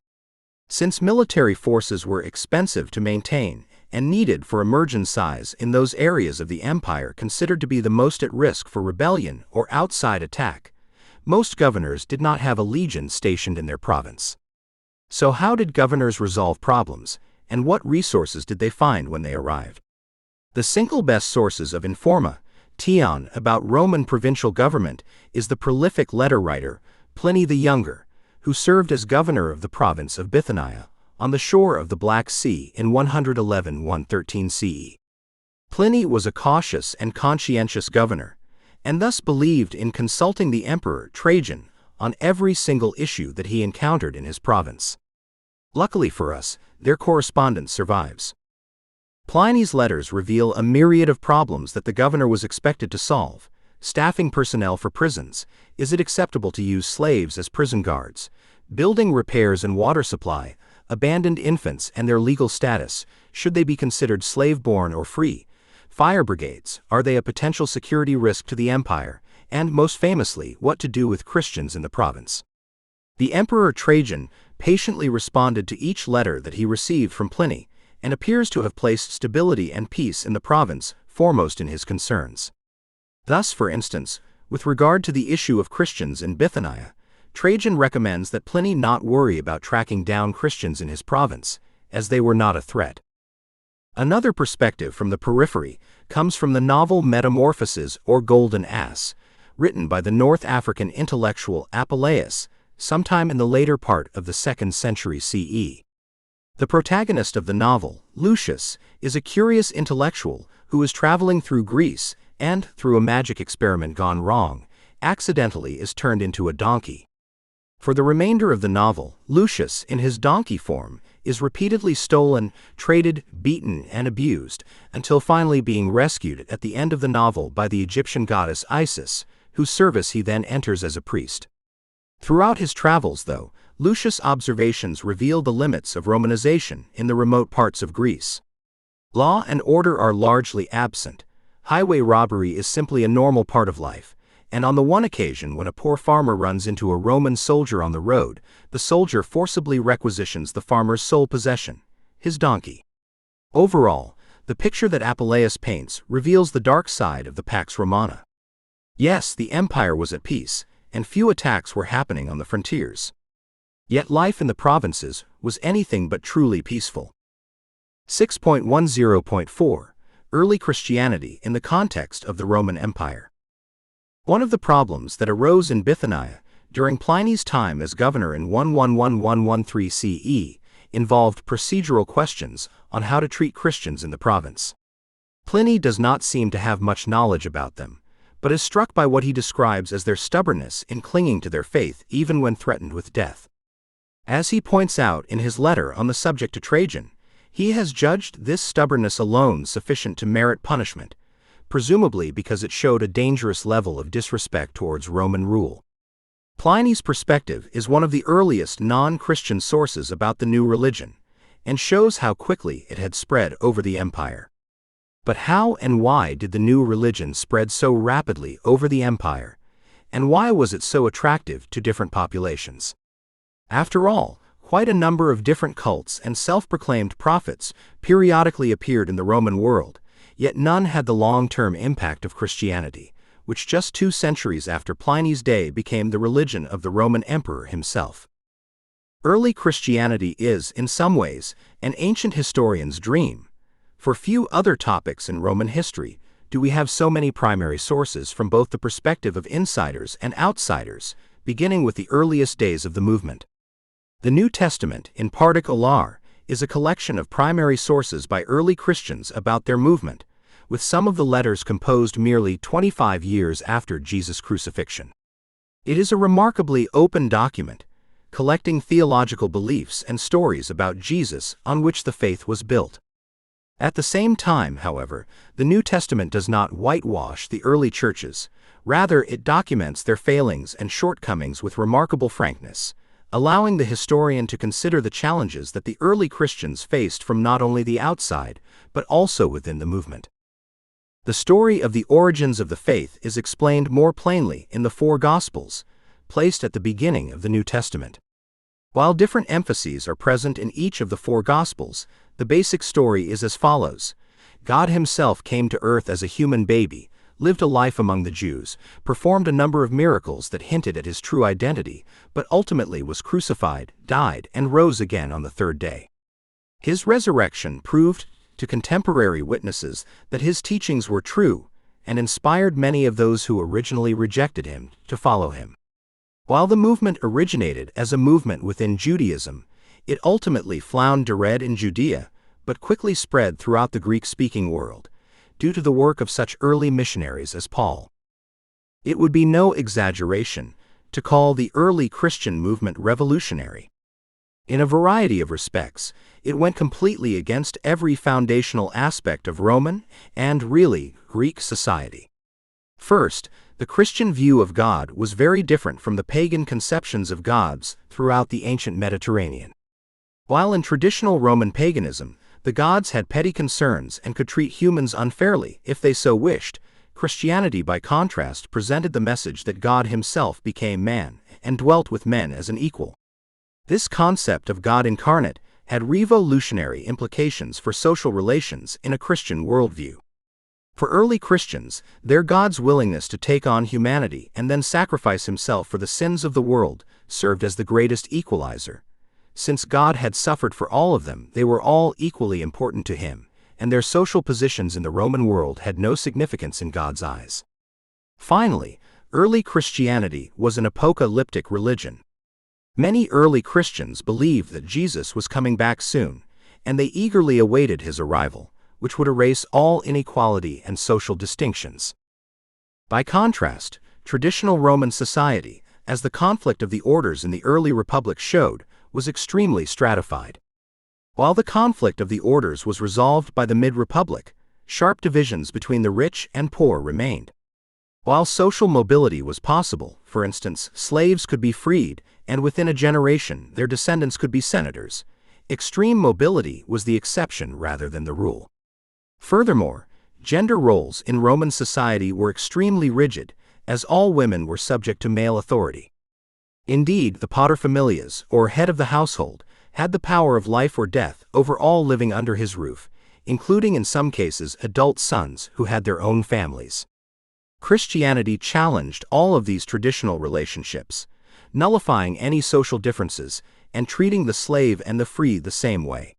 Since military forces were expensive to maintain and needed for emergencies in those areas of the empire considered to be the most at risk for rebellion or outside attack, most governors did not have a legion stationed in their province. So how did governors resolve problems, and what resources did they find when they arrived? The single best sources of informa about Roman provincial government is the prolific letter writer Pliny the Younger, who served as governor of the province of Bithynia, on the shore of the Black Sea in 111-113 CE. Pliny was a cautious and conscientious governor, and thus believed in consulting the emperor Trajan on every single issue that he encountered in his province. Luckily for us, their correspondence survives. Pliny's letters reveal a myriad of problems that the governor was expected to solve: staffing personnel for prisons, is it acceptable to use slaves as prison guards, building repairs and water supply, abandoned infants and their legal status, should they be considered slave-born or free, fire brigades, are they a potential security risk to the empire, and most famously, what to do with Christians in the province. The Emperor Trajan patiently responded to each letter that he received from Pliny, and appears to have placed stability and peace in the province foremost in his concerns. Thus, for instance, with regard to the issue of Christians in Bithynia, Trajan recommends that Pliny not worry about tracking down Christians in his province, as they were not a threat. Another perspective from the periphery comes from the novel Metamorphoses or Golden Ass, written by the North African intellectual Apuleius, sometime in the later part of the 2nd century CE. The protagonist of the novel, Lucius, is a curious intellectual who is traveling through Greece and, through a magic experiment gone wrong, accidentally is turned into a donkey. For the remainder of the novel, Lucius, in his donkey form, is repeatedly stolen, traded, beaten, and abused, until finally being rescued at the end of the novel by the Egyptian goddess Isis, whose service he then enters as a priest. Throughout his travels, though, Lucius' observations reveal the limits of Romanization in the remote parts of Greece. Law and order are largely absent. Highway robbery is simply a normal part of life, and on the one occasion when a poor farmer runs into a Roman soldier on the road, the soldier forcibly requisitions the farmer's sole possession, his donkey. Overall, the picture that Apuleius paints reveals the dark side of the Pax Romana. Yes, the empire was at peace, and few attacks were happening on the frontiers. Yet life in the provinces was anything but truly peaceful. 6.10.4 Early Christianity in the context of the Roman Empire. One of the problems that arose in Bithynia during Pliny's time as governor in 111113 CE involved procedural questions on how to treat Christians in the province. Pliny does not seem to have much knowledge about them, but is struck by what he describes as their stubbornness in clinging to their faith even when threatened with death. As he points out in his letter on the subject to Trajan, he has judged this stubbornness alone sufficient to merit punishment, presumably because it showed a dangerous level of disrespect towards Roman rule. Pliny's perspective is one of the earliest non-Christian sources about the new religion, and shows how quickly it had spread over the empire. But how and why did the new religion spread so rapidly over the empire, and why was it so attractive to different populations? After all, quite a number of different cults and self-proclaimed prophets periodically appeared in the Roman world, yet none had the long-term impact of Christianity, which just 2 centuries after Pliny's day became the religion of the Roman emperor himself. Early Christianity is, in some ways, an ancient historian's dream. For few other topics in Roman history do we have so many primary sources from both the perspective of insiders and outsiders, beginning with the earliest days of the movement. The New Testament, in particular, is a collection of primary sources by early Christians about their movement, with some of the letters composed merely 25 years after Jesus' crucifixion. It is a remarkably open document, collecting theological beliefs and stories about Jesus on which the faith was built. At the same time, however, the New Testament does not whitewash the early churches, rather it documents their failings and shortcomings with remarkable frankness, allowing the historian to consider the challenges that the early Christians faced from not only the outside, but also within the movement. The story of the origins of the faith is explained more plainly in the 4 Gospels, placed at the beginning of the New Testament. While different emphases are present in each of the 4 Gospels, the basic story is as follows. God himself came to earth as a human baby, lived a life among the Jews, performed a number of miracles that hinted at his true identity, but ultimately was crucified, died, and rose again on the 3rd day. His resurrection proved to contemporary witnesses that his teachings were true, and inspired many of those who originally rejected him to follow him. While the movement originated as a movement within Judaism, it ultimately floundered in Judea, but quickly spread throughout the Greek-speaking world, due to the work of such early missionaries as Paul. It would be no exaggeration to call the early Christian movement revolutionary. In a variety of respects, it went completely against every foundational aspect of Roman, and really, Greek society. First, the Christian view of God was very different from the pagan conceptions of gods throughout the ancient Mediterranean. While in traditional Roman paganism, the gods had petty concerns and could treat humans unfairly if they so wished, Christianity by contrast presented the message that God himself became man and dwelt with men as an equal. This concept of God incarnate had revolutionary implications for social relations in a Christian worldview. For early Christians, their God's willingness to take on humanity and then sacrifice himself for the sins of the world served as the greatest equalizer. Since God had suffered for all of them, they were all equally important to him, and their social positions in the Roman world had no significance in God's eyes. Finally, early Christianity was an apocalyptic religion. Many early Christians believed that Jesus was coming back soon, and they eagerly awaited his arrival, which would erase all inequality and social distinctions. By contrast, traditional Roman society, as the conflict of the orders in the early Republic showed, was extremely stratified. While the conflict of the orders was resolved by the mid-Republic, sharp divisions between the rich and poor remained. While social mobility was possible, for instance, slaves could be freed, and within a generation their descendants could be senators, extreme mobility was the exception rather than the rule. Furthermore, gender roles in Roman society were extremely rigid, as all women were subject to male authority. Indeed, the paterfamilias, or head of the household, had the power of life or death over all living under his roof, including in some cases adult sons who had their own families. Christianity challenged all of these traditional relationships, nullifying any social differences and treating the slave and the free the same way.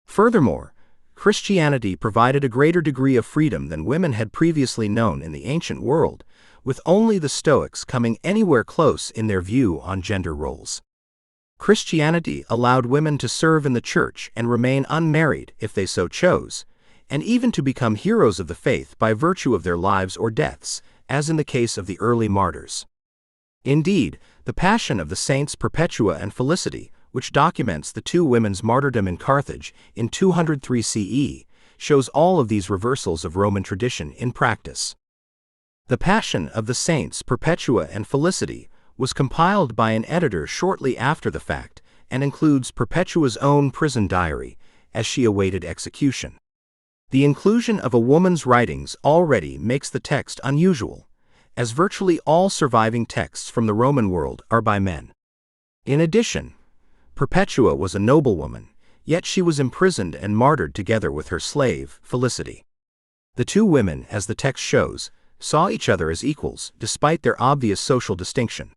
Furthermore, Christianity provided a greater degree of freedom than women had previously known in the ancient world, with only the Stoics coming anywhere close in their view on gender roles. Christianity allowed women to serve in the church and remain unmarried if they so chose, and even to become heroes of the faith by virtue of their lives or deaths, as in the case of the early martyrs. Indeed, the Passion of the Saints Perpetua and Felicity, which documents the two women's martyrdom in Carthage in 203 CE, shows all of these reversals of Roman tradition in practice. The Passion of the Saints Perpetua and Felicity was compiled by an editor shortly after the fact and includes Perpetua's own prison diary as she awaited execution. The inclusion of a woman's writings already makes the text unusual, as virtually all surviving texts from the Roman world are by men. In addition, Perpetua was a noblewoman, yet she was imprisoned and martyred together with her slave, Felicity. The two women, as the text shows, saw each other as equals, despite their obvious social distinction.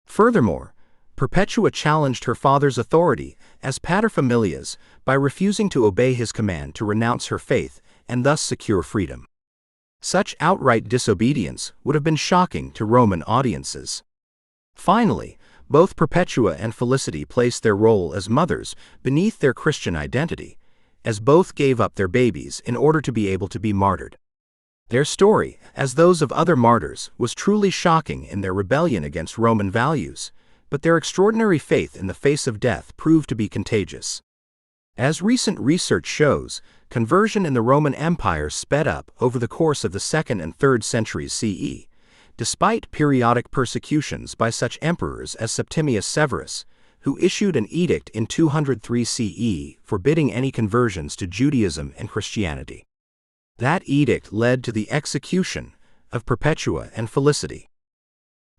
Furthermore, Perpetua challenged her father's authority as paterfamilias by refusing to obey his command to renounce her faith and thus secure freedom. Such outright disobedience would have been shocking to Roman audiences. Finally, both Perpetua and Felicity placed their role as mothers beneath their Christian identity, as both gave up their babies in order to be able to be martyred. Their story, as those of other martyrs, was truly shocking in their rebellion against Roman values, but their extraordinary faith in the face of death proved to be contagious. As recent research shows, conversion in the Roman Empire sped up over the course of the 2nd and 3rd centuries CE, despite periodic persecutions by such emperors as Septimius Severus, who issued an edict in 203 CE forbidding any conversions to Judaism and Christianity. That edict led to the execution of Perpetua and Felicity.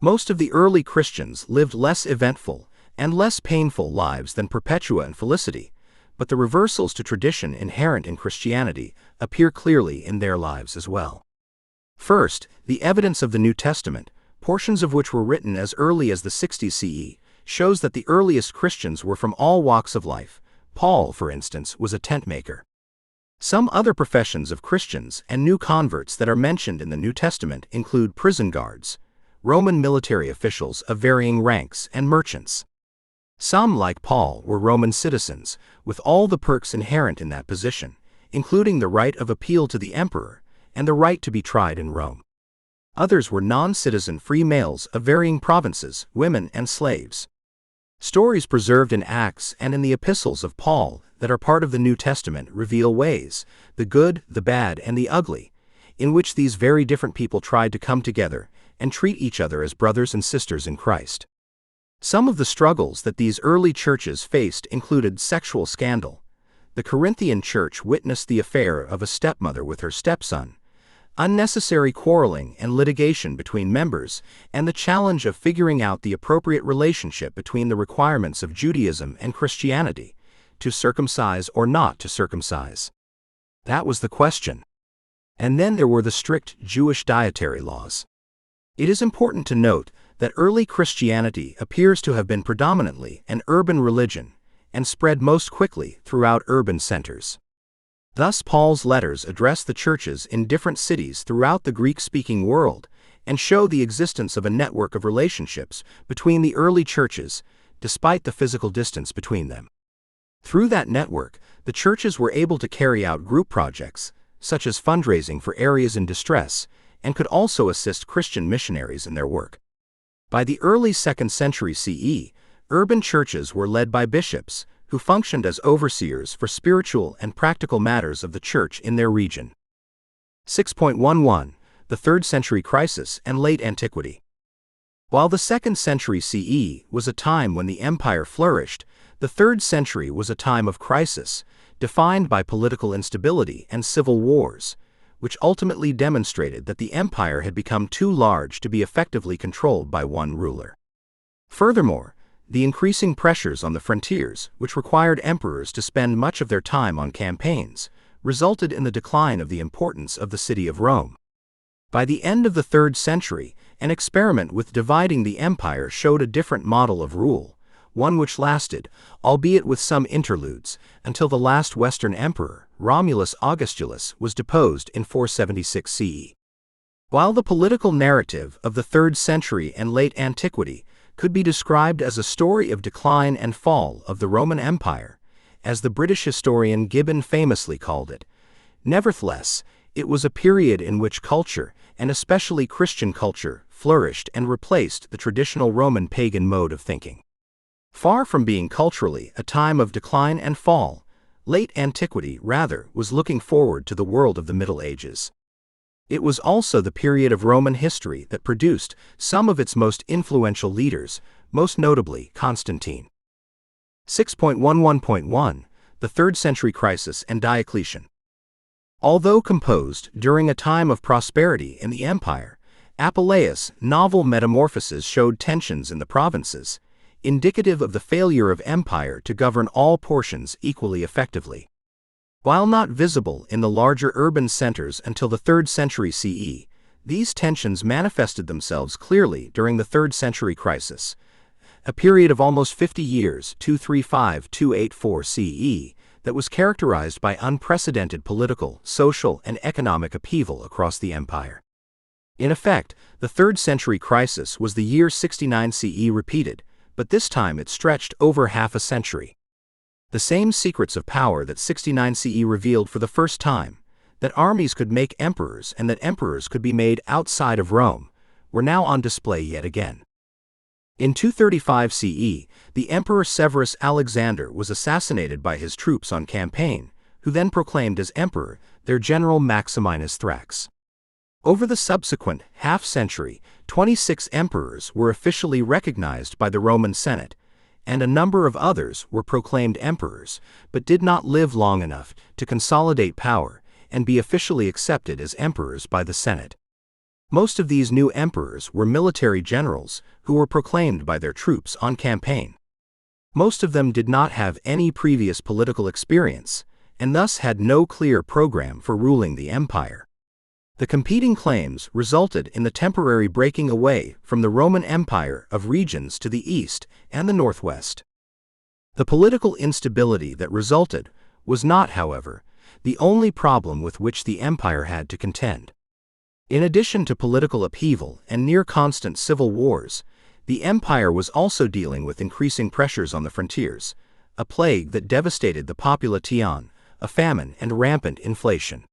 Most of the early Christians lived less eventful and less painful lives than Perpetua and Felicity, but the reversals to tradition inherent in Christianity appear clearly in their lives as well. First, the evidence of the New Testament, portions of which were written as early as the 60s CE, shows that the earliest Christians were from all walks of life. Paul, for instance, was a tent maker. Some other professions of Christians and new converts that are mentioned in the New Testament include prison guards, Roman military officials of varying ranks, and merchants. Some, like Paul, were Roman citizens, with all the perks inherent in that position, including the right of appeal to the emperor and the right to be tried in Rome. Others were non-citizen free males of varying provinces, women, and slaves. Stories preserved in Acts and in the epistles of Paul that are part of the New Testament reveal ways, the good, the bad, and the ugly, in which these very different people tried to come together and treat each other as brothers and sisters in Christ. Some of the struggles that these early churches faced included sexual scandal. The Corinthian church witnessed the affair of a stepmother with her stepson, unnecessary quarreling and litigation between members, and the challenge of figuring out the appropriate relationship between the requirements of Judaism and Christianity, to circumcise or not to circumcise. That was the question. And then there were the strict Jewish dietary laws. It is important to note that early Christianity appears to have been predominantly an urban religion and spread most quickly throughout urban centers. Thus, Paul's letters address the churches in different cities throughout the Greek-speaking world and show the existence of a network of relationships between the early churches, despite the physical distance between them. Through that network, the churches were able to carry out group projects, such as fundraising for areas in distress, and could also assist Christian missionaries in their work. By the early 2nd century CE, urban churches were led by bishops, who functioned as overseers for spiritual and practical matters of the church in their region. 6.11. The 3rd century crisis and late antiquity. While the 2nd century CE was a time when the empire flourished, the 3rd century was a time of crisis, defined by political instability and civil wars, which ultimately demonstrated that the empire had become too large to be effectively controlled by one ruler. Furthermore, the increasing pressures on the frontiers, which required emperors to spend much of their time on campaigns, resulted in the decline of the importance of the city of Rome. By the end of the 3rd century, an experiment with dividing the empire showed a different model of rule, one which lasted, albeit with some interludes, until the last Western emperor, Romulus Augustulus, was deposed in 476 CE. While the political narrative of the 3rd century and late antiquity could be described as a story of decline and fall of the Roman Empire, as the British historian Gibbon famously called it, nevertheless, it was a period in which culture, and especially Christian culture, flourished and replaced the traditional Roman pagan mode of thinking. Far from being culturally a time of decline and fall, late antiquity rather was looking forward to the world of the Middle Ages. It was also the period of Roman history that produced some of its most influential leaders, most notably Constantine. 6.11.1. The 3rd century crisis and Diocletian. Although composed during a time of prosperity in the empire, Apuleius' novel Metamorphoses showed tensions in the provinces, indicative of the failure of empire to govern all portions equally effectively. While not visible in the larger urban centers until the 3rd century CE, these tensions manifested themselves clearly during the 3rd century crisis, a period of almost 50 years, 235–284 CE, that was characterized by unprecedented political, social, and economic upheaval across the empire. In effect, the 3rd century crisis was the year 69 CE repeated, but this time it stretched over half a century. The same secrets of power that 69 CE revealed for the first time, that armies could make emperors and that emperors could be made outside of Rome, were now on display yet again. In 235 CE, the Emperor Severus Alexander was assassinated by his troops on campaign, who then proclaimed as emperor their general Maximinus Thrax. Over the subsequent half-century, 26 emperors were officially recognized by the Roman Senate, and a number of others were proclaimed emperors, but did not live long enough to consolidate power and be officially accepted as emperors by the Senate. Most of these new emperors were military generals who were proclaimed by their troops on campaign. Most of them did not have any previous political experience, and thus had no clear program for ruling the empire. The competing claims resulted in the temporary breaking away from the Roman Empire of regions to the east and the northwest. The political instability that resulted was not, however, the only problem with which the empire had to contend. In addition to political upheaval and near-constant civil wars, the empire was also dealing with increasing pressures on the frontiers, a plague that devastated the population, a famine, and rampant inflation.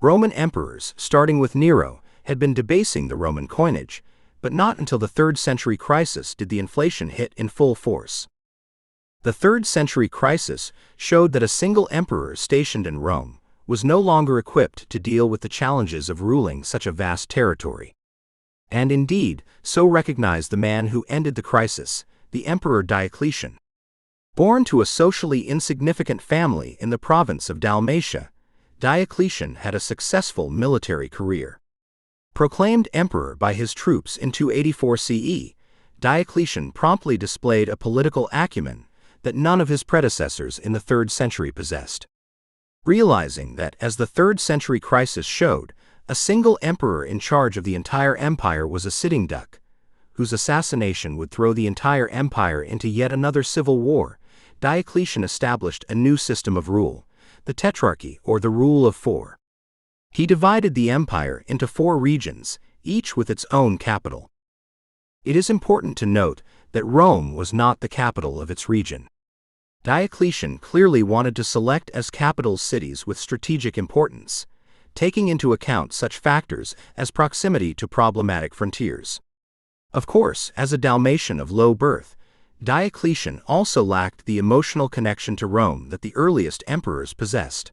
Roman emperors, starting with Nero, had been debasing the Roman coinage, but not until the 3rd century crisis did the inflation hit in full force. The 3rd century crisis showed that a single emperor stationed in Rome was no longer equipped to deal with the challenges of ruling such a vast territory. And indeed, so recognized the man who ended the crisis, the Emperor Diocletian. Born to a socially insignificant family in the province of Dalmatia, Diocletian had a successful military career. Proclaimed emperor by his troops in 284 CE, Diocletian promptly displayed a political acumen that none of his predecessors in the 3rd century possessed. Realizing that, as the 3rd century crisis showed, a single emperor in charge of the entire empire was a sitting duck, whose assassination would throw the entire empire into yet another civil war, Diocletian established a new system of rule, the Tetrarchy, or the Rule of Four. He divided the empire into 4 regions, each with its own capital. It is important to note that Rome was not the capital of its region. Diocletian clearly wanted to select as capitals cities with strategic importance, taking into account such factors as proximity to problematic frontiers. Of course, as a Dalmatian of low birth, Diocletian also lacked the emotional connection to Rome that the earliest emperors possessed.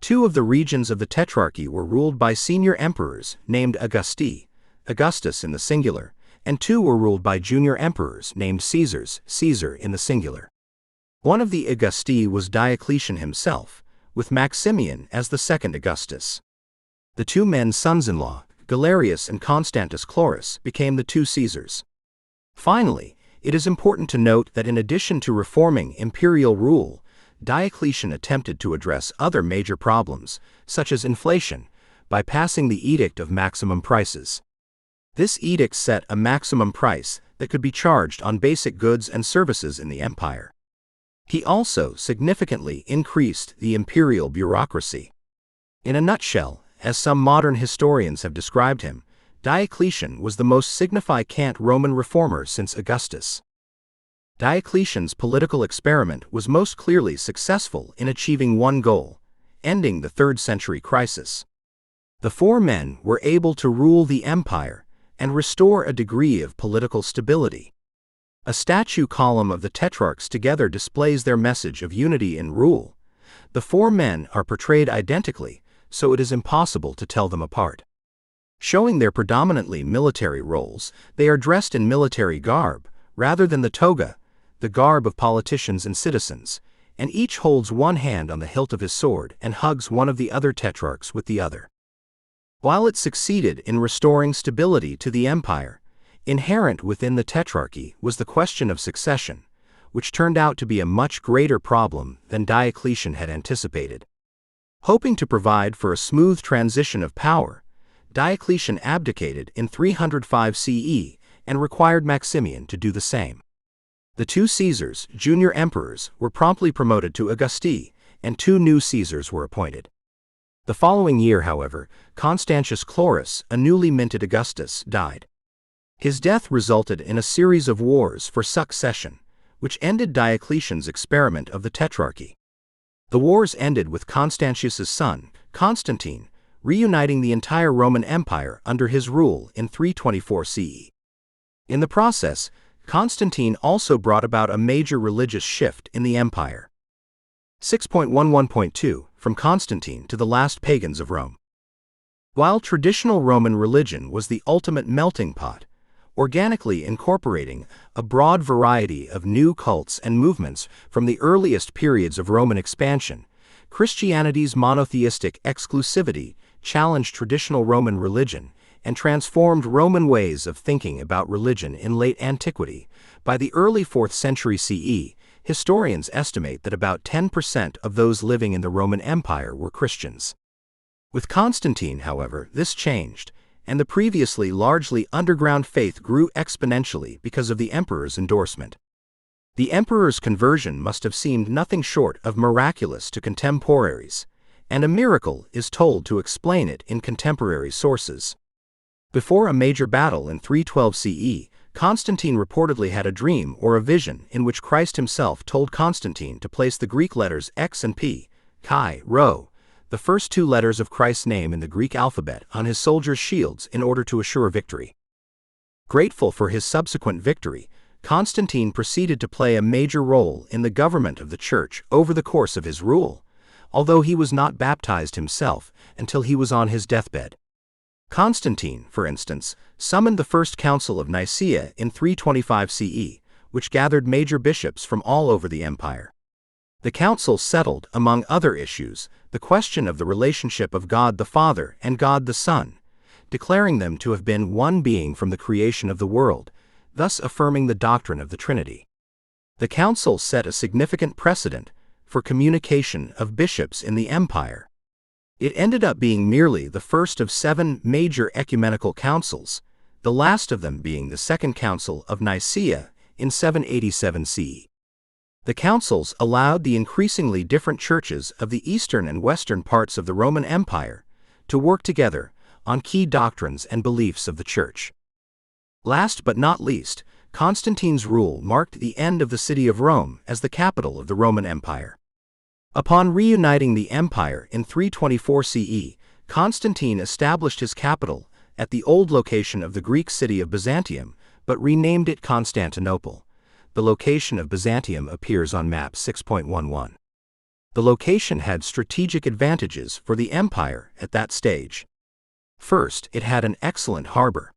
Two of the regions of the Tetrarchy were ruled by senior emperors named Augusti, Augustus in the singular, and two were ruled by junior emperors named Caesars, Caesar in the singular. One of the Augusti was Diocletian himself, with Maximian as the second Augustus. The two men's sons-in-law, Galerius and Constantius Chlorus, became the two Caesars. Finally, it is important to note that in addition to reforming imperial rule, Diocletian attempted to address other major problems, such as inflation, by passing the Edict of Maximum Prices. This edict set a maximum price that could be charged on basic goods and services in the empire. He also significantly increased the imperial bureaucracy. In a nutshell, as some modern historians have described him, Diocletian was the most significant Roman reformer since Augustus. Diocletian's political experiment was most clearly successful in achieving one goal: ending the 3rd century crisis. The four men were able to rule the empire and restore a degree of political stability. A statue column of the Tetrarchs together displays their message of unity in rule. The four men are portrayed identically, so it is impossible to tell them apart. Showing their predominantly military roles, they are dressed in military garb, rather than the toga, the garb of politicians and citizens, and each holds one hand on the hilt of his sword and hugs one of the other tetrarchs with the other. While it succeeded in restoring stability to the empire, inherent within the Tetrarchy was the question of succession, which turned out to be a much greater problem than Diocletian had anticipated. Hoping to provide for a smooth transition of power, Diocletian abdicated in 305 CE and required Maximian to do the same. The two Caesars, junior emperors, were promptly promoted to Augusti, and two new Caesars were appointed. The following year, however, Constantius Chlorus, a newly minted Augustus, died. His death resulted in a series of wars for succession, which ended Diocletian's experiment of the Tetrarchy. The wars ended with Constantius's son, Constantine, reuniting the entire Roman Empire under his rule in 324 CE. In the process, Constantine also brought about a major religious shift in the empire. 6.11.2 From Constantine to the last pagans of Rome. While traditional Roman religion was the ultimate melting pot, organically incorporating a broad variety of new cults and movements from the earliest periods of Roman expansion, Christianity's monotheistic exclusivity challenged traditional Roman religion and transformed Roman ways of thinking about religion in late antiquity. By the early 4th century CE, historians estimate that about 10% of those living in the Roman Empire were Christians. With Constantine, however, this changed, and the previously largely underground faith grew exponentially because of the emperor's endorsement. The emperor's conversion must have seemed nothing short of miraculous to contemporaries, and a miracle is told to explain it in contemporary sources. Before a major battle in 312 CE, Constantine reportedly had a dream or a vision in which Christ himself told Constantine to place the Greek letters X and P, Chi, Rho, the first two letters of Christ's name in the Greek alphabet, on his soldiers' shields in order to assure victory. Grateful for his subsequent victory, Constantine proceeded to play a major role in the government of the Church over the course of his rule, although he was not baptized himself until he was on his deathbed. Constantine, for instance, summoned the First Council of Nicaea in 325 CE, which gathered major bishops from all over the empire. The council settled, among other issues, the question of the relationship of God the Father and God the Son, declaring them to have been one being from the creation of the world, thus affirming the doctrine of the Trinity. The council set a significant precedent for communication of bishops in the empire. It ended up being merely the first of 7 major ecumenical councils, the last of them being the Second Council of Nicaea in 787 CE. The councils allowed the increasingly different churches of the eastern and western parts of the Roman Empire to work together on key doctrines and beliefs of the Church. Last but not least, Constantine's rule marked the end of the city of Rome as the capital of the Roman Empire. Upon reuniting the empire in 324 CE, Constantine established his capital at the old location of the Greek city of Byzantium, but renamed it Constantinople. The location of Byzantium appears on map 6.11. The location had strategic advantages for the empire at that stage. First, it had an excellent harbor.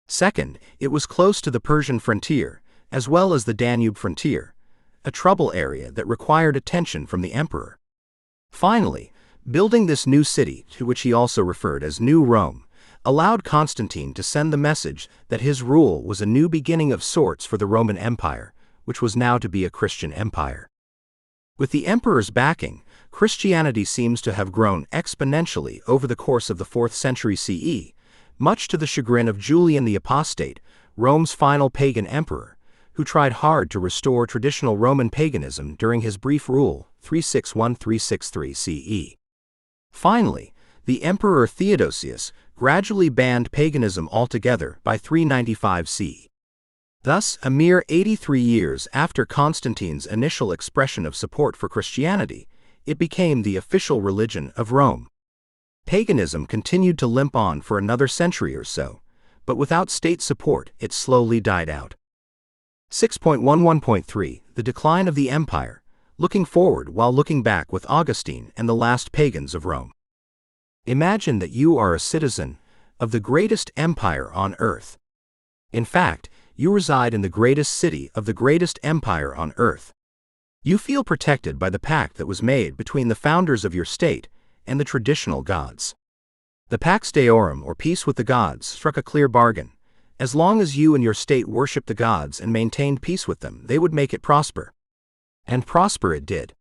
Second, it was close to the Persian frontier, as well as the Danube frontier, a trouble area that required attention from the emperor. Finally, building this new city, to which he also referred as New Rome, allowed Constantine to send the message that his rule was a new beginning of sorts for the Roman Empire, which was now to be a Christian empire. With the emperor's backing, Christianity seems to have grown exponentially over the course of the 4th century CE, much to the chagrin of Julian the Apostate, Rome's final pagan emperor, who tried hard to restore traditional Roman paganism during his brief rule, 361–363 CE. Finally, the Emperor Theodosius gradually banned paganism altogether by 395 CE. Thus, a mere 83 years after Constantine's initial expression of support for Christianity, it became the official religion of Rome. Paganism continued to limp on for another century or so, but without state support, it slowly died out. 6.11.3 The Decline of the Empire, looking forward while looking back with Augustine and the last pagans of Rome. Imagine that you are a citizen of the greatest empire on earth. In fact, you reside in the greatest city of the greatest empire on earth. You feel protected by the pact that was made between the founders of your state and the traditional gods. The Pax Deorum, or peace with the gods, struck a clear bargain. As long as you and your state worshipped the gods and maintained peace with them, they would make it prosper. And prosper it did.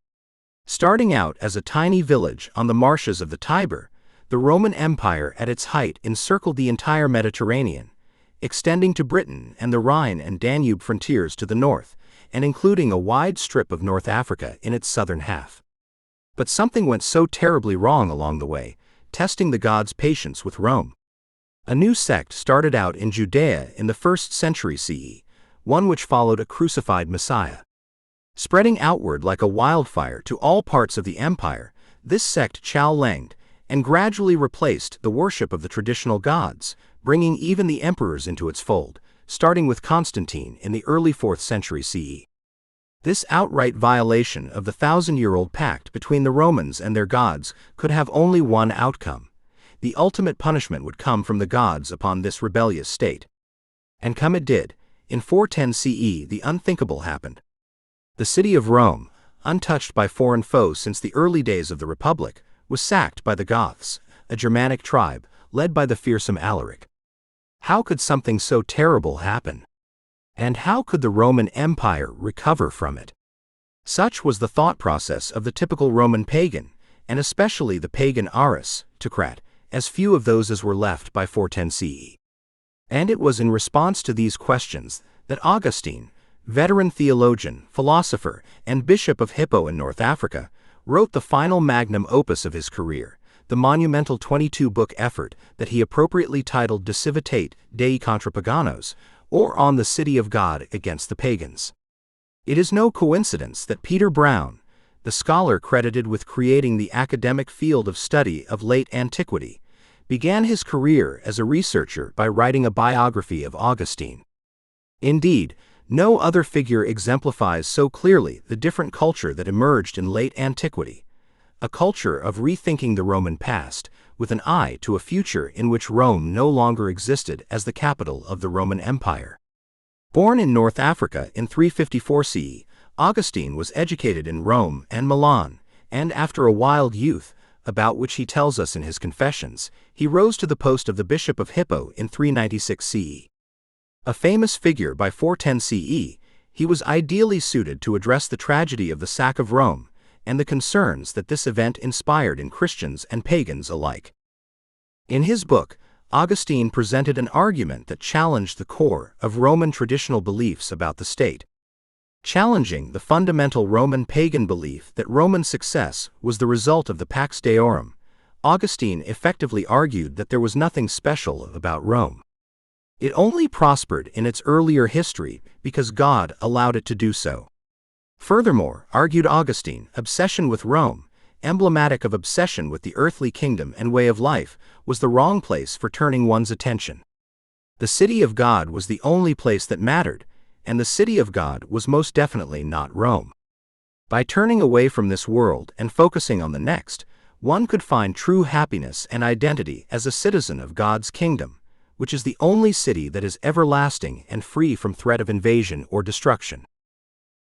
Starting out as a tiny village on the marshes of the Tiber, the Roman Empire at its height encircled the entire Mediterranean, extending to Britain and the Rhine and Danube frontiers to the north, and including a wide strip of North Africa in its southern half. But something went so terribly wrong along the way, testing the gods' patience with Rome. A new sect started out in Judea in the 1st century CE, one which followed a crucified Messiah. Spreading outward like a wildfire to all parts of the empire, this sect challenged and gradually replaced the worship of the traditional gods, bringing even the emperors into its fold, starting with Constantine in the early 4th century CE. This outright violation of the 1,000-year-old pact between the Romans and their gods could have only one outcome. The ultimate punishment would come from the gods upon this rebellious state. And come it did. In 410 CE, the unthinkable happened. The city of Rome, untouched by foreign foes since the early days of the Republic, was sacked by the Goths, a Germanic tribe led by the fearsome Alaric. How could something so terrible happen? And how could the Roman Empire recover from it? Such was the thought process of the typical Roman pagan, and especially the pagan aristocrat, as few of those as were left by 410 CE. And it was in response to these questions that Augustine, veteran theologian, philosopher, and bishop of Hippo in North Africa, wrote the final magnum opus of his career, the monumental 22-book effort that he appropriately titled De Civitate Dei contra Paganos, or On the City of God Against the Pagans. It is no coincidence that Peter Brown, the scholar credited with creating the academic field of study of late antiquity, began his career as a researcher by writing a biography of Augustine. Indeed, no other figure exemplifies so clearly the different culture that emerged in late antiquity, a culture of rethinking the Roman past, with an eye to a future in which Rome no longer existed as the capital of the Roman Empire. Born in North Africa in 354 CE, Augustine was educated in Rome and Milan, and after a wild youth, about which he tells us in his Confessions, he rose to the post of the Bishop of Hippo in 396 CE. A famous figure by 410 CE, he was ideally suited to address the tragedy of the sack of Rome and the concerns that this event inspired in Christians and pagans alike. In his book, Augustine presented an argument that challenged the core of Roman traditional beliefs about the state. Challenging the fundamental Roman pagan belief that Roman success was the result of the Pax Deorum, Augustine effectively argued that there was nothing special about Rome. It only prospered in its earlier history because God allowed it to do so. Furthermore, argued Augustine, obsession with Rome, emblematic of obsession with the earthly kingdom and way of life, was the wrong place for turning one's attention. The city of God was the only place that mattered, and the city of God was most definitely not Rome. By turning away from this world and focusing on the next, one could find true happiness and identity as a citizen of God's kingdom, which is the only city that is everlasting and free from threat of invasion or destruction.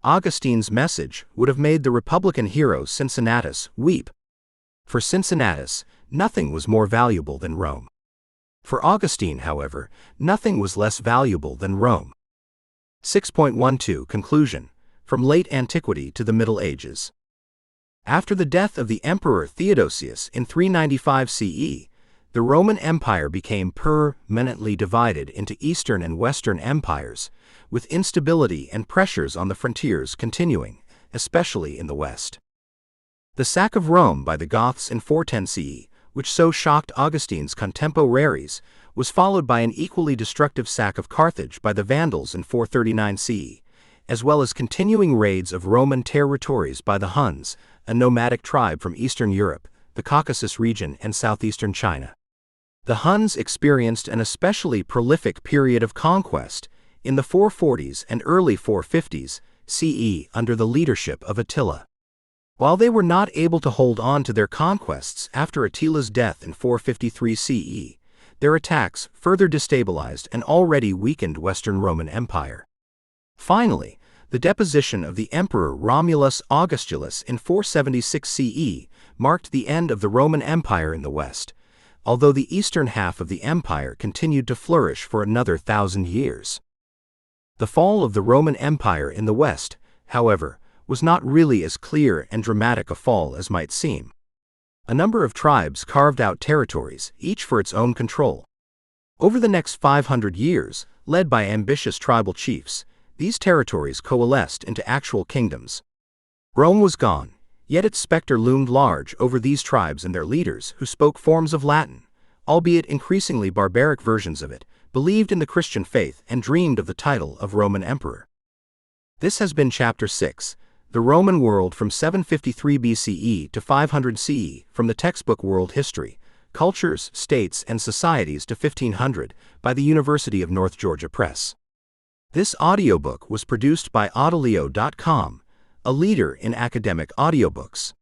Augustine's message would have made the Republican hero Cincinnatus weep. For Cincinnatus, nothing was more valuable than Rome. For Augustine, however, nothing was less valuable than Rome. 6.12 Conclusion. From late antiquity to the Middle Ages. After the death of the Emperor Theodosius in 395 CE, the Roman Empire became permanently divided into Eastern and Western empires, with instability and pressures on the frontiers continuing, especially in the West. The sack of Rome by the Goths in 410 CE, which so shocked Augustine's contemporaries, was followed by an equally destructive sack of Carthage by the Vandals in 439 CE, as well as continuing raids of Roman territories by the Huns, a nomadic tribe from Eastern Europe, the Caucasus region, and southeastern China. The Huns experienced an especially prolific period of conquest in the 440s and early 450s CE under the leadership of Attila. While they were not able to hold on to their conquests after Attila's death in 453 CE, their attacks further destabilized an already weakened Western Roman Empire. Finally, the deposition of the Emperor Romulus Augustulus in 476 CE marked the end of the Roman Empire in the West, although the eastern half of the empire continued to flourish for another 1,000 years. The fall of the Roman Empire in the West, however, was not really as clear and dramatic a fall as might seem. A number of tribes carved out territories, each for its own control. Over the next 500 years, led by ambitious tribal chiefs, these territories coalesced into actual kingdoms. Rome was gone, yet its specter loomed large over these tribes and their leaders who spoke forms of Latin, albeit increasingly barbaric versions of it, believed in the Christian faith and dreamed of the title of Roman Emperor. This has been Chapter 6, The Roman World from 753 BCE to 500 CE, from the textbook World History, Cultures, States, and Societies to 1500, by the University of North Georgia Press. This audiobook was produced by Audileo.com, a leader in academic audiobooks.